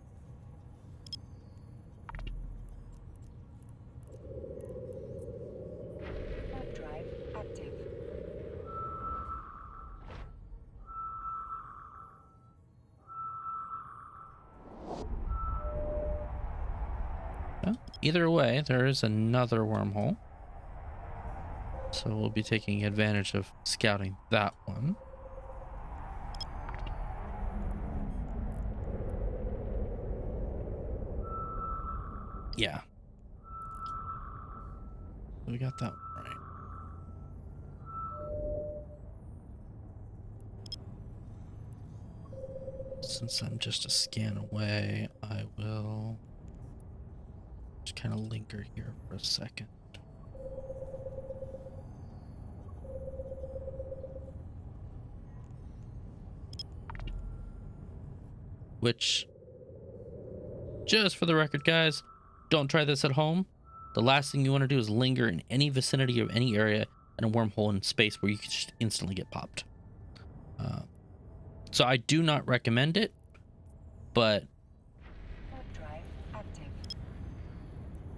Warp drive active. Well, either way, there is another wormhole. So we'll be taking advantage of scouting that one. Yeah. We got that one right. Since I'm just a scan away, I will just kind of linger here for a second. Which, just for the record, guys, don't try this at home. The last thing you want to do is linger in any vicinity of any area in a wormhole in space where you can just instantly get popped. So I do not recommend it, but Warp drive active.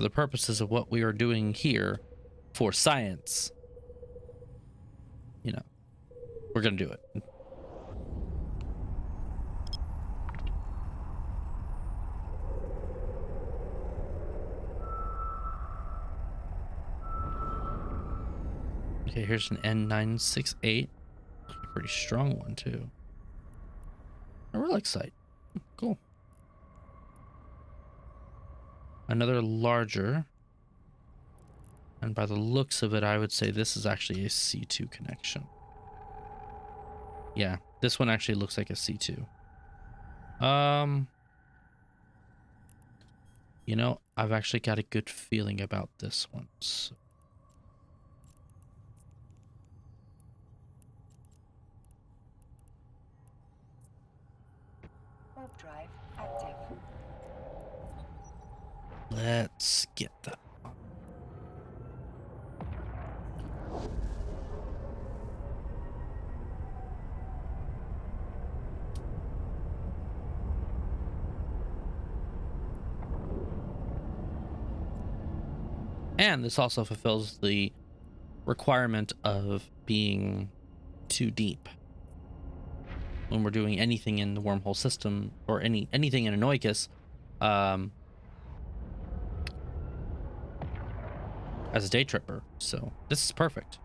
for the purposes of what we are doing here for science, you know, we're going to do it. Okay, here's an N968. A pretty strong one, too. A relic site. Cool. Another larger. And by the looks of it, I would say this is actually a C2 connection. Yeah, this one actually looks like a C2. You know, I've actually got a good feeling about this one. So. Warp drive active. Let's get that. And this also fulfills the requirement of being too deep. When we're doing anything in the wormhole system or anything in Anoikis, as a day tripper. So this is perfect.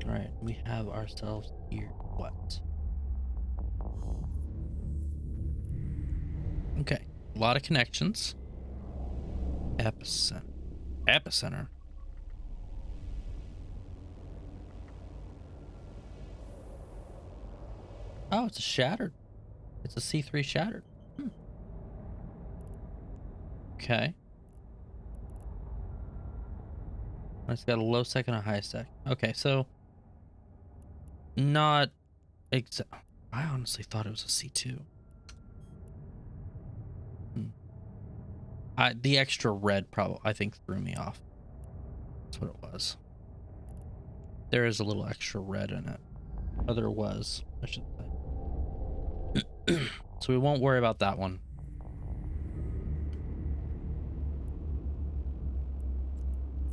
All right, we have ourselves here. What? Okay, a lot of connections. Epicenter. Epicenter. Oh, it's a shattered. It's a C3 shattered. Okay. It's got a low sec and a high sec. Okay, so not exact. I honestly thought it was a C2. The extra red probably, I think, threw me off. That's what it was. There is a little extra red in it. Or there was, I should say. So we won't worry about that one.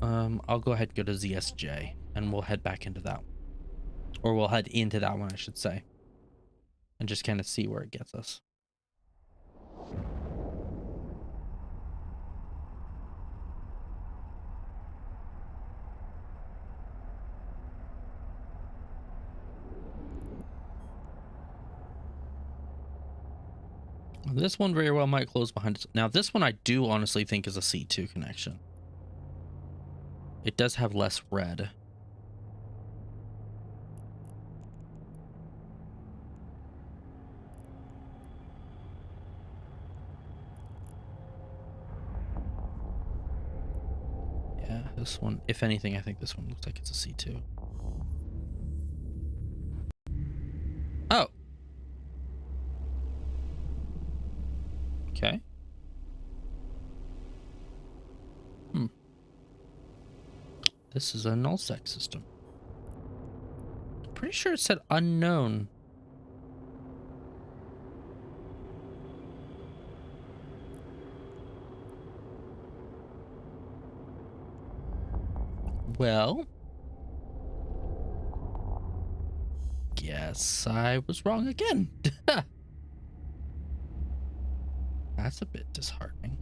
I'll go ahead and go to ZSJ, and we'll head back into that one. Or we'll head into that one, I should say. And just kind of see where it gets us. This one very well might close behind us. Now, this one I do honestly think is a C2 connection. It does have less red. Yeah, this one, if anything, I think this one looks like it's a C2. Oh. Okay. This is a nullsec system. Pretty sure it said unknown. Well, guess I was wrong again. That's a bit disheartening.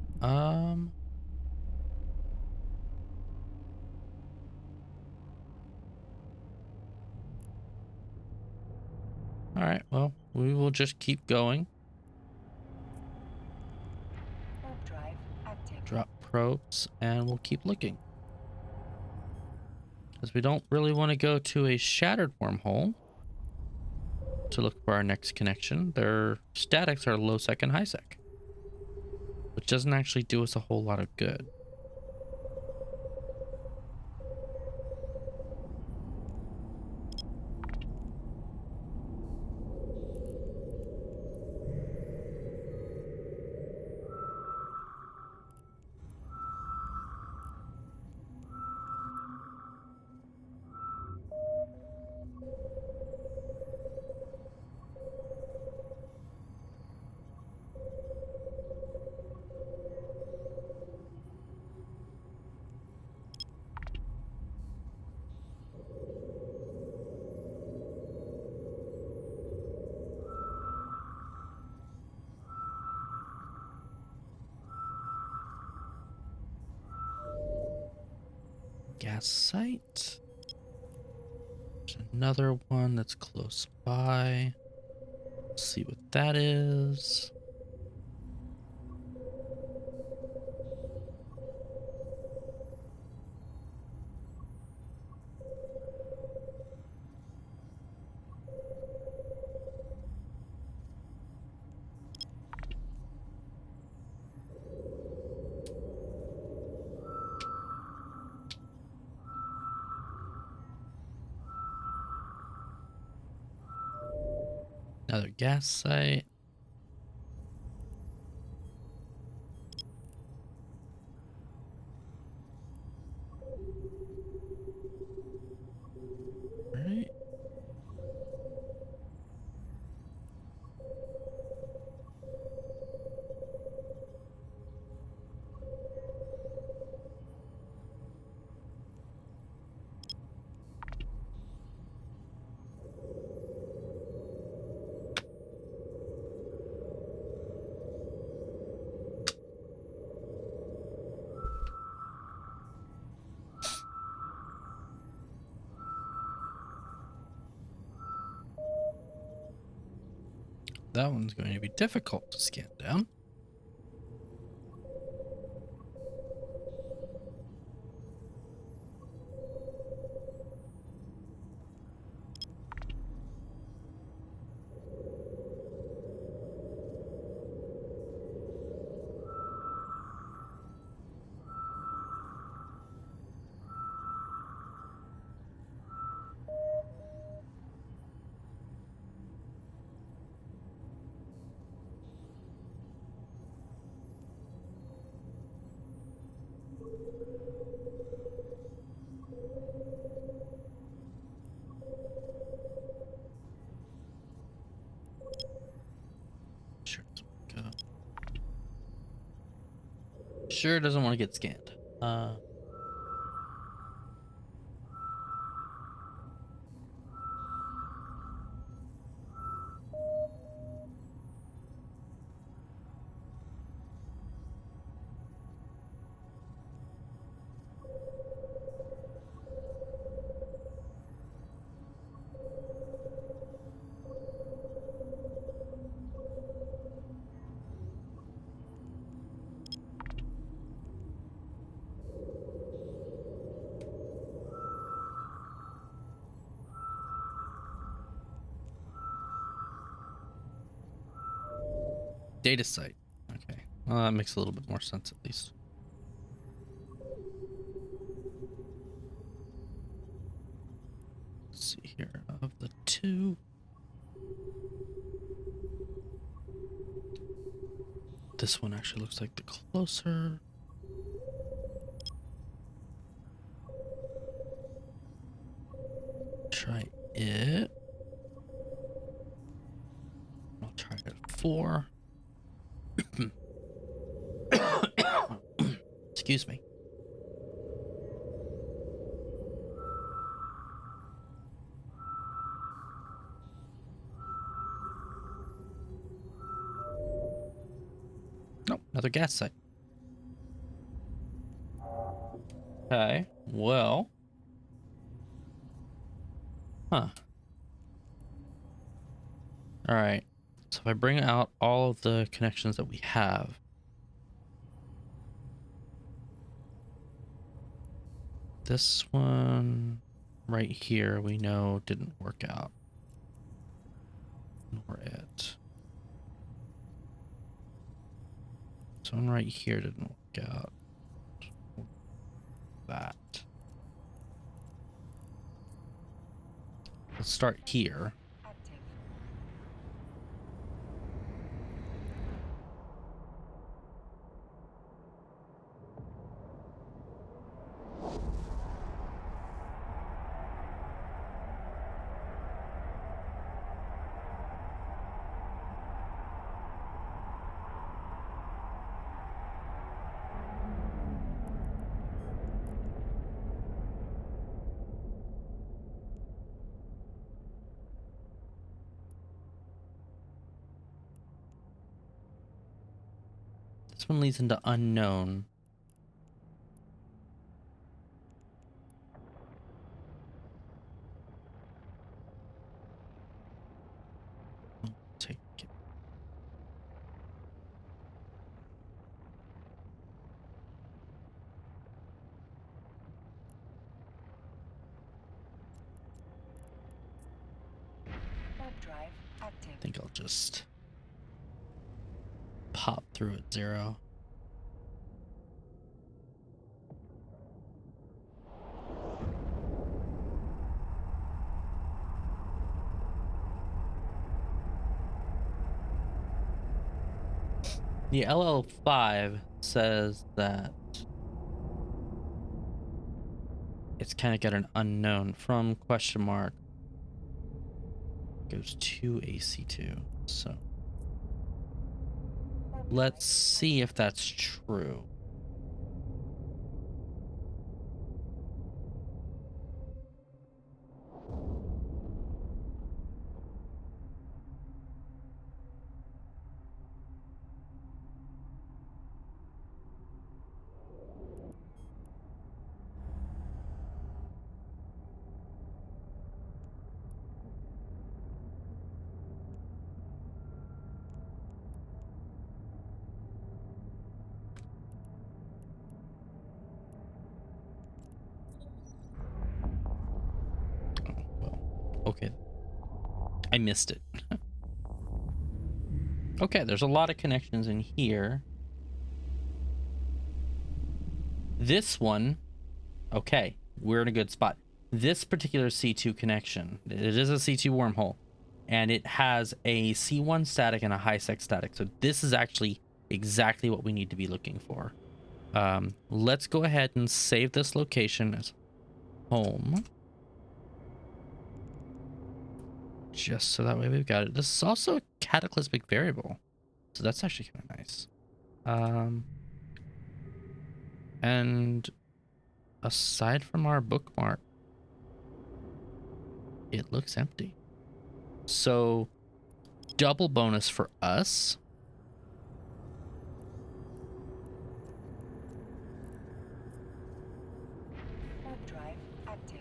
All right, well, we will just keep going. Warp drive active. Drop probes, and we'll keep looking. Because we don't really want to go to a shattered wormhole to look for our next connection. Their statics are low sec and high sec, which doesn't actually do us a whole lot of good. gas site. There's another one that's close by. Let's see what that is. Another gas site. All right. That one's going to be difficult to scan down. Sure, sure doesn't want to get scanned. Data site. Okay. Well, that makes a little bit more sense at least. Let's see here. Of the two, this one actually looks like the closer. Try it. I'll try it at 4. Excuse me. Nope, another gas site. Okay, well. Huh. All right. So if I bring out all of the connections that we have, this one right here we know didn't work out. Nor it. This one right here didn't work out. That. Let's start here. Active. This one leads into unknown. drive active. I think I'll just pop through at 0. The LL5 says that it's kind of got an unknown from question mark goes to AC2. So let's see if that's true. Oh, well, okay. I missed it. Okay, there's a lot of connections in here. This one, okay, we're in a good spot. This particular C2 connection, it is a C2 wormhole, and it has a C1 static and a high sec static. So this is actually exactly what we need to be looking for. Let's go ahead and save this location as home. Just so that way we've got it. This is also a cataclysmic variable, so that's actually kind of nice. And aside from our bookmark, it looks empty. So double bonus for us. Warp drive active.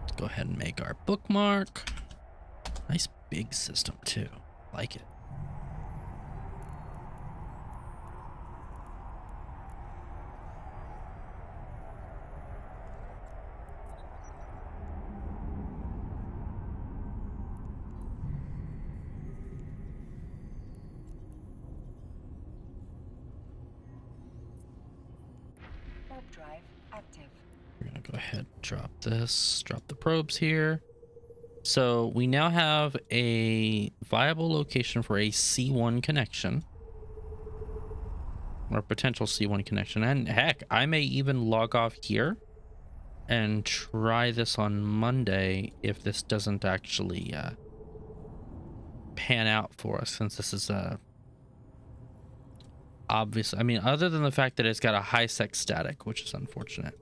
Let's go ahead and make our bookmark. Nice big system too. Like it. Warp drive active. We're gonna go ahead and drop this, drop the probes here. So we now have a viable location for a C1 connection, or potential C1 connection. And heck, I may even log off here and try this on Monday if this doesn't actually pan out for us, since this is obvious. I mean, other than the fact that it's got a high sec static, which is unfortunate,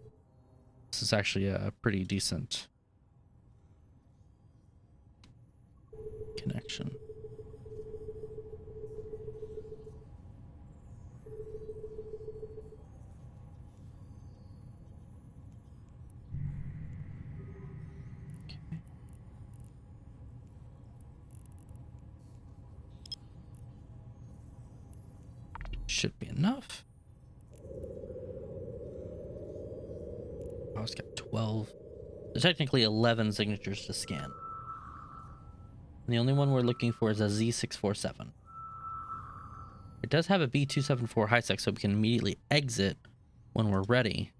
this is actually a pretty decent connection. Okay. Should be enough. Oh, it's got 12. There's technically 11 signatures to scan. And the only one we're looking for is a Z647. It does have a B274 high sec, so we can immediately exit when we're ready.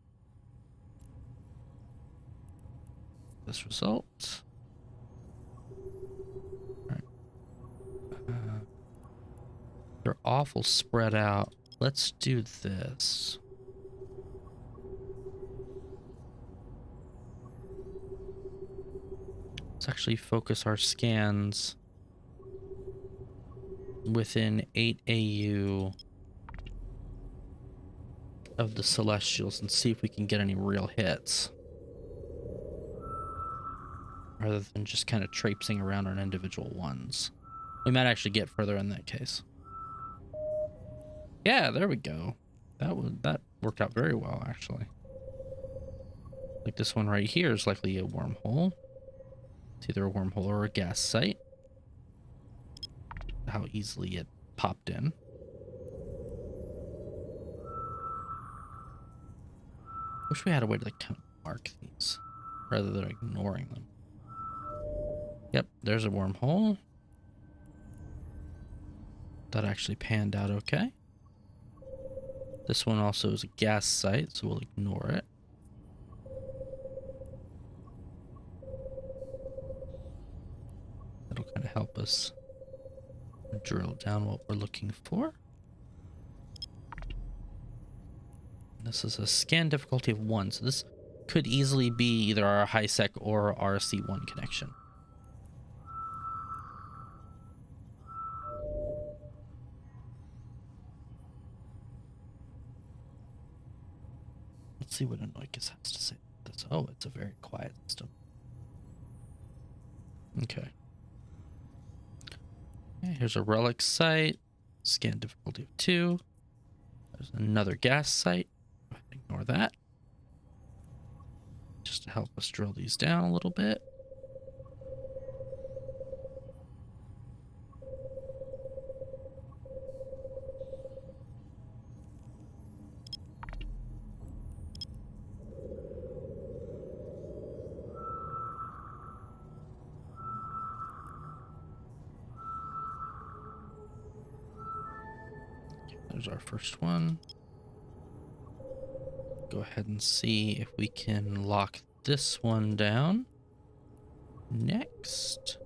This result. All right. They're awful spread out. Let's do this. Let's actually focus our scans within 8 AU of the Celestials and see if we can get any real hits, rather than just kind of traipsing around on individual ones. We might actually get further in that case. Yeah, there we go. That worked out very well, actually. Like this one right here is likely a wormhole. It's either a wormhole or a gas site. How easily it popped in. Wish we had a way to like kind of mark these rather than ignoring them. Yep, there's a wormhole. That actually panned out okay. This one also is a gas site, so we'll ignore it. That'll kind of help us drill down what we're looking for. This is a scan difficulty of 1, so this could easily be either our high-sec or our C1 connection. Let's see what Anoikis has to say about this. Oh, it's a very quiet system. Okay. Here's a relic site. Scan difficulty of 2. There's another gas site. Ignore that. Just to help us drill these down a little bit. There's our first one. Go ahead and see if we can lock this one down. Next.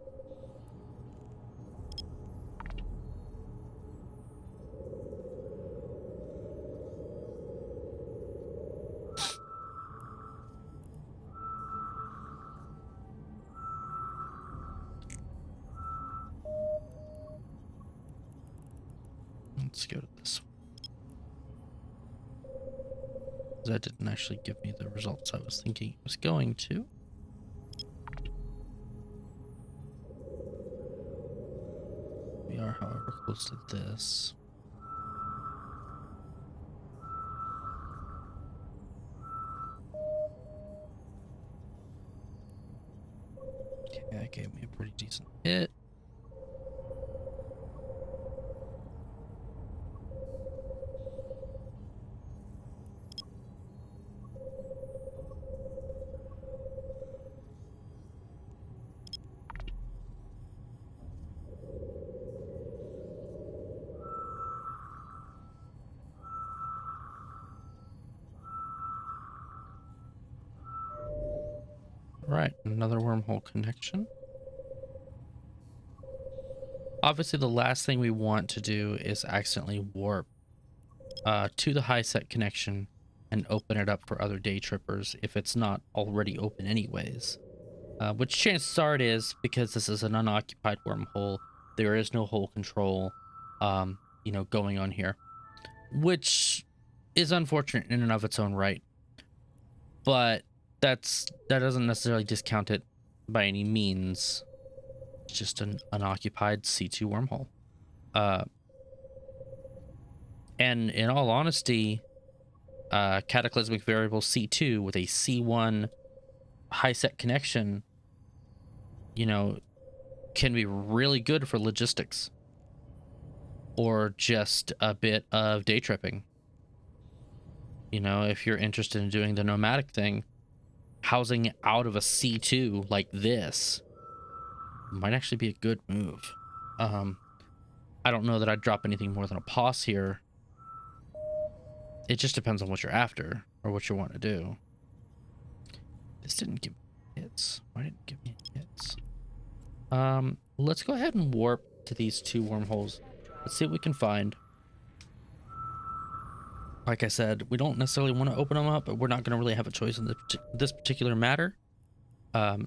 Let's go to this one. That didn't actually give me the results I was thinking it was going to. We are, however, close to this. Okay, that gave me a pretty decent hit. Right, another wormhole connection. Obviously, the last thing we want to do is accidentally warp to the high-set connection and open it up for other day trippers if it's not already open anyways. Which chances are it is, because this is an unoccupied wormhole. There is no hole control, you know, going on here, which is unfortunate in and of its own right. But that doesn't necessarily discount it by any means. It's just an unoccupied C2 wormhole. And in all honesty, cataclysmic variable C2 with a C1 high set connection, you know, can be really good for logistics or just a bit of day tripping. You know, if you're interested in doing the nomadic thing, housing out of a C2 like this might actually be a good move. I don't know that I'd drop anything more than a pause here. It just depends on what you're after or what you want to do. This didn't give me hits. Why didn't it give me hits? Let's go ahead and warp to these two wormholes. Let's see what we can find. Like I said, we don't necessarily want to open them up, but we're not going to really have a choice in this particular matter.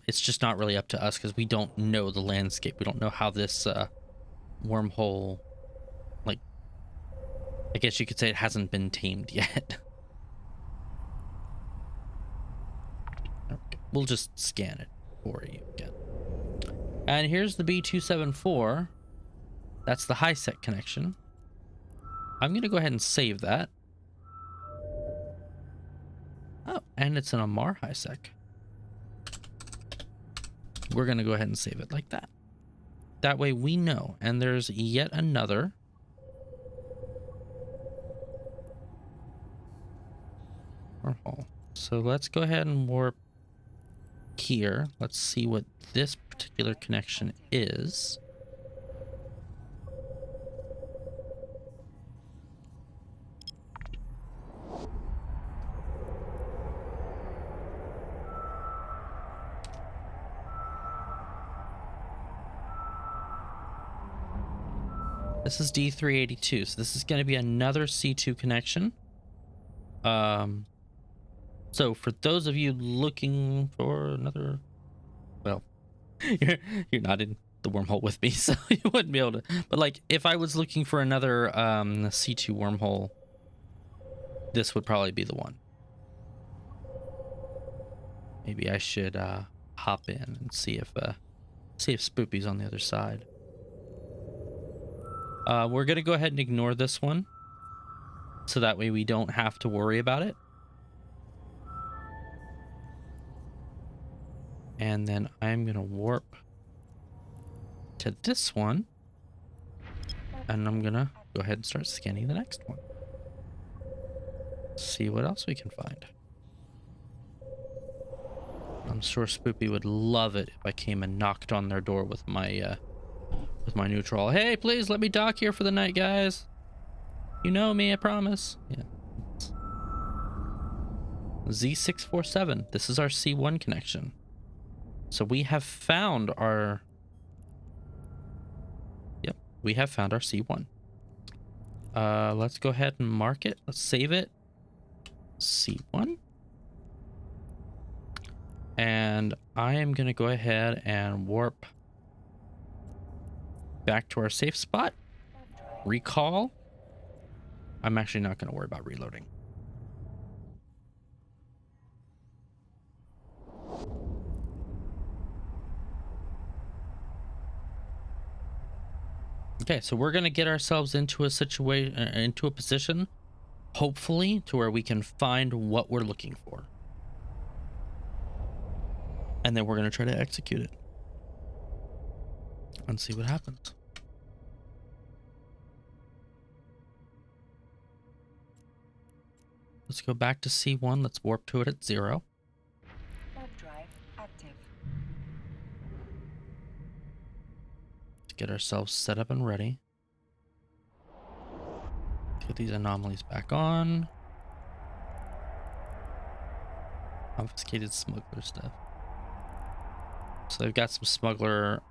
It's just not really up to us because we don't know the landscape. We don't know how this wormhole, like, I guess you could say it hasn't been tamed yet. Okay. We'll just scan it for you again. And here's the B274. That's the high set connection. I'm going to go ahead and save that. Oh, and it's an Amar high sec. We're going to go ahead and save it like that. That way we know. And there's yet another. Wormhole. So let's go ahead and warp here. Let's see what this particular connection is. This is D382, so this is going to be another C2 connection. So for those of you looking for another, well, you're not in the wormhole with me, so you wouldn't be able to. But like, if I was looking for another C2 wormhole, this would probably be the one. Maybe I should hop in and see if Spoopy's on the other side. We're gonna go ahead and ignore this one, so that way we don't have to worry about it. And then I'm gonna warp to this one, and I'm gonna go ahead and start scanning the next one. See what else we can find. I'm sure Spoopy would love it if I came and knocked on their door with my neutral. Hey, please let me dock here for the night, guys. You know me, I promise. Yeah. Z647. This is our C1 connection. So we have found our... Yep, we have found our C1. Let's go ahead and mark it. Let's save it. C1. And I am going to go ahead and warp back to our safe spot. Recall. I'm actually not going to worry about reloading. Okay, so we're going to get ourselves into a situation, into a position, hopefully, to where we can find what we're looking for. And then we're going to try to execute it. And see what happens. Let's go back to C1. Let's warp to it at 0. Warp drive active. Let's get ourselves set up and ready. Get these anomalies back on. Confiscated smuggler stuff. So they've got some smuggler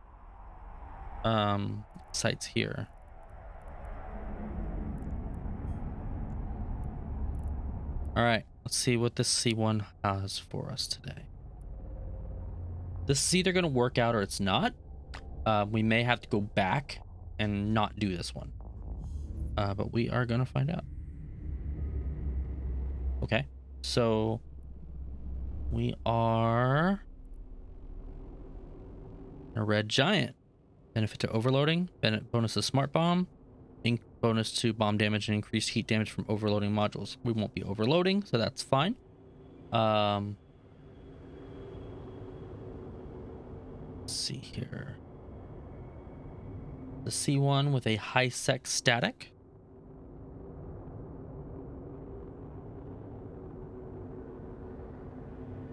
sites here. All right, let's see what this C1 has for us today. This is either going to work out or it's not. We may have to go back and not do this one. But we are going to find out. Okay, so we are a red giant. Benefit to overloading, bonus to smart bomb, bonus to bomb damage and increased heat damage from overloading modules. We won't be overloading, so that's fine. Let's see here. The C1 with a high sec static.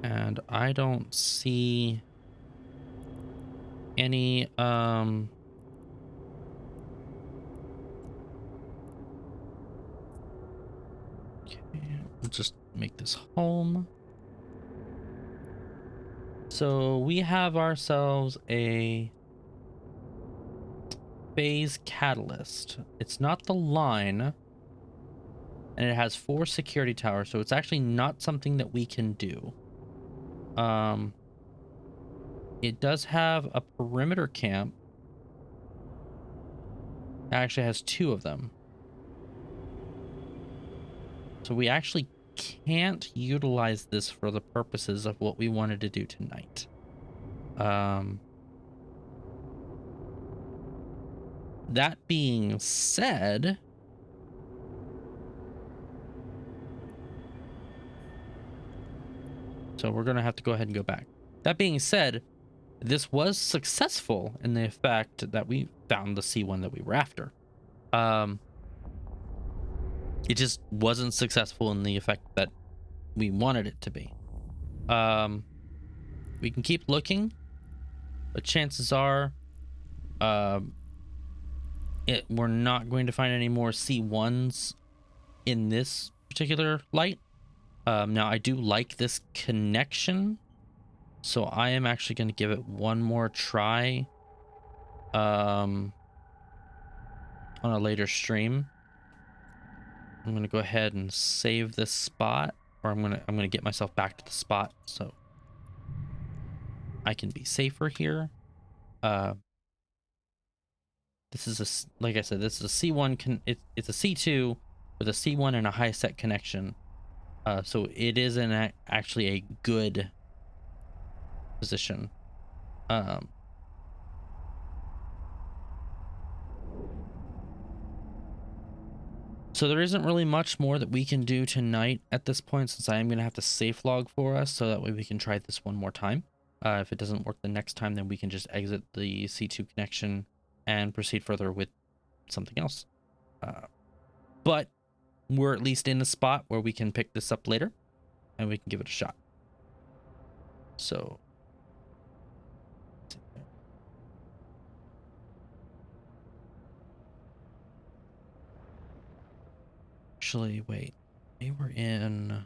And I don't see any okay, we'll just make this home. So we have ourselves a phase catalyst. It's not the line, and it has 4 security towers, so it's actually not something that we can do. It does have a perimeter camp. It actually has 2 of them. So we actually can't utilize this for the purposes of what we wanted to do tonight. That being said, so we're going to have to go ahead and go back. That being said, this was successful in the fact that we found the C1 that we were after. It just wasn't successful in the effect that we wanted it to be. We can keep looking, but chances are we're not going to find any more C1s in this particular light. Now I do like this connection, so I am actually going to give it one more try on a later stream. I'm going to go ahead and save this spot, or I'm going to get myself back to the spot so I can be safer here. This is like I said, this is a C1 it's a C2 with a C1 and a high set connection. So it is actually a good position. So there isn't really much more that we can do tonight at this point, since I am going to have to safe log for us, so that way we can try this one more time. If it doesn't work the next time, then we can just exit the C2 connection and proceed further with something else. But we're at least in a spot where we can pick this up later and we can give it a shot. So actually, wait, they were in, I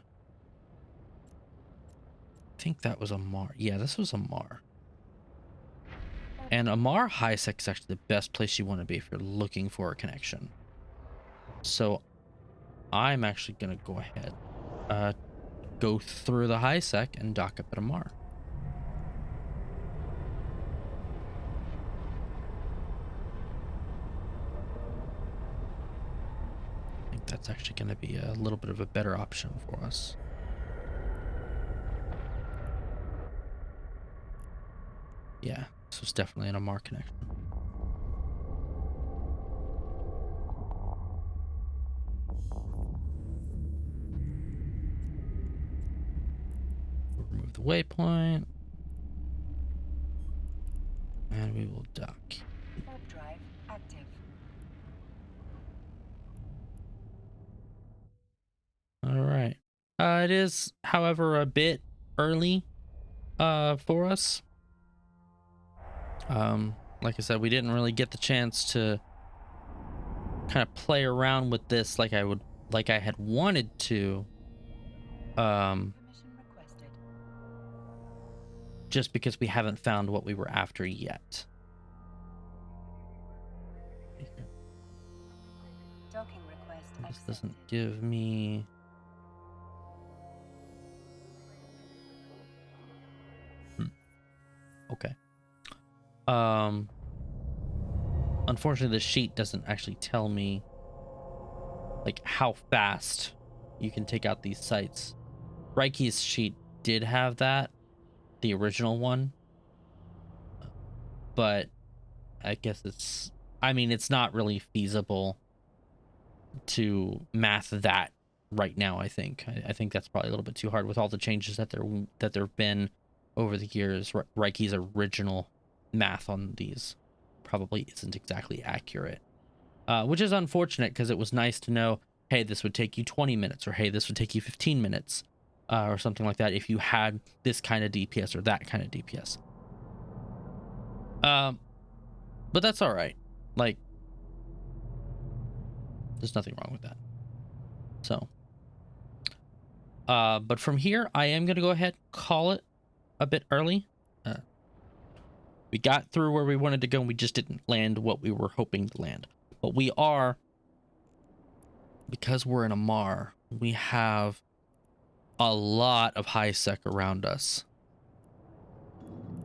think that was Amar. Yeah, this was Amar. And Amar High Sec is actually the best place you want to be if you're looking for a connection. So I'm actually going to go ahead, go through the High Sec and dock up at Amar. I think that's actually going to be a little bit of a better option for us. Yeah, this was definitely an Amar connection. We'll remove the waypoint. And we will dock. Warp drive active. All right. It is, however, a bit early for us. Like I said, we didn't really get the chance to kind of play around with this like I had wanted to. Permission requested. Just because we haven't found what we were after yet. Docking request This accepted. doesn't give me... Okay. Unfortunately, the sheet doesn't actually tell me like how fast you can take out these sites. Reiki's sheet did have that, the original one, but I guess it's not really feasible to math that right now. I think that's probably a little bit too hard with all the changes that there have been over the years. Reiki's original math on these probably isn't exactly accurate, which is unfortunate, because it was nice to know, hey, this would take you 20 minutes, or hey, this would take you 15 minutes, or something like that if you had this kind of DPS or that kind of DPS. But that's all right. Like, there's nothing wrong with that. So, but from here, I am going to go ahead and call it a bit early. We got through where we wanted to go, and we just didn't land what we were hoping to land. But we are, because we're in Amar, we have a lot of high sec around us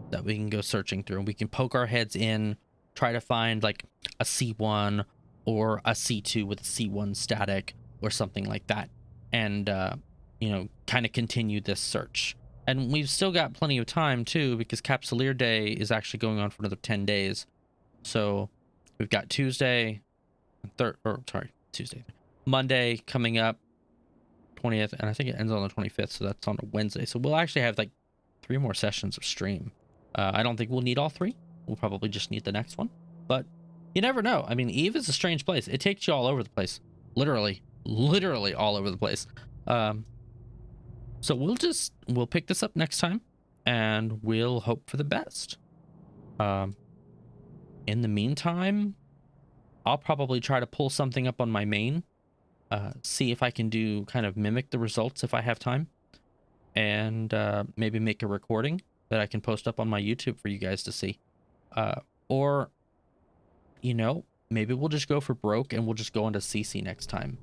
that we can go searching through. And we can poke our heads in, try to find like a C1 or a C2 with a C1 static or something like that. And, you know, kind of continue this search. And we've still got plenty of time too, because Capsuleer Day is actually going on for another 10 days. So we've got Tuesday, Monday coming up, 20th, and I think it ends on the 25th, so that's on a Wednesday. So we'll actually have like 3 more sessions of stream. I don't think we'll need all 3. We'll probably just need the next one, but you never know. I mean, Eve is a strange place. It takes you all over the place, literally all over the place. So we'll pick this up next time, and we'll hope for the best. In the meantime, I'll probably try to pull something up on my main, see if I can do kind of mimic the results if I have time, and maybe make a recording that I can post up on my YouTube for you guys to see. Or, you know, maybe we'll just go for broke and we'll just go into CC next time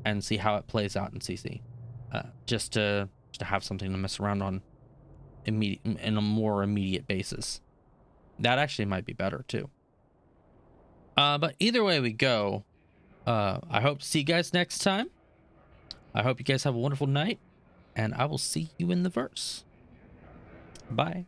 and see how it plays out in CC. Just to have something to mess around on in a more immediate basis. That actually might be better too. But either way we go, I hope to see you guys next time. I hope you guys have a wonderful night, and I will see you in the verse. Bye.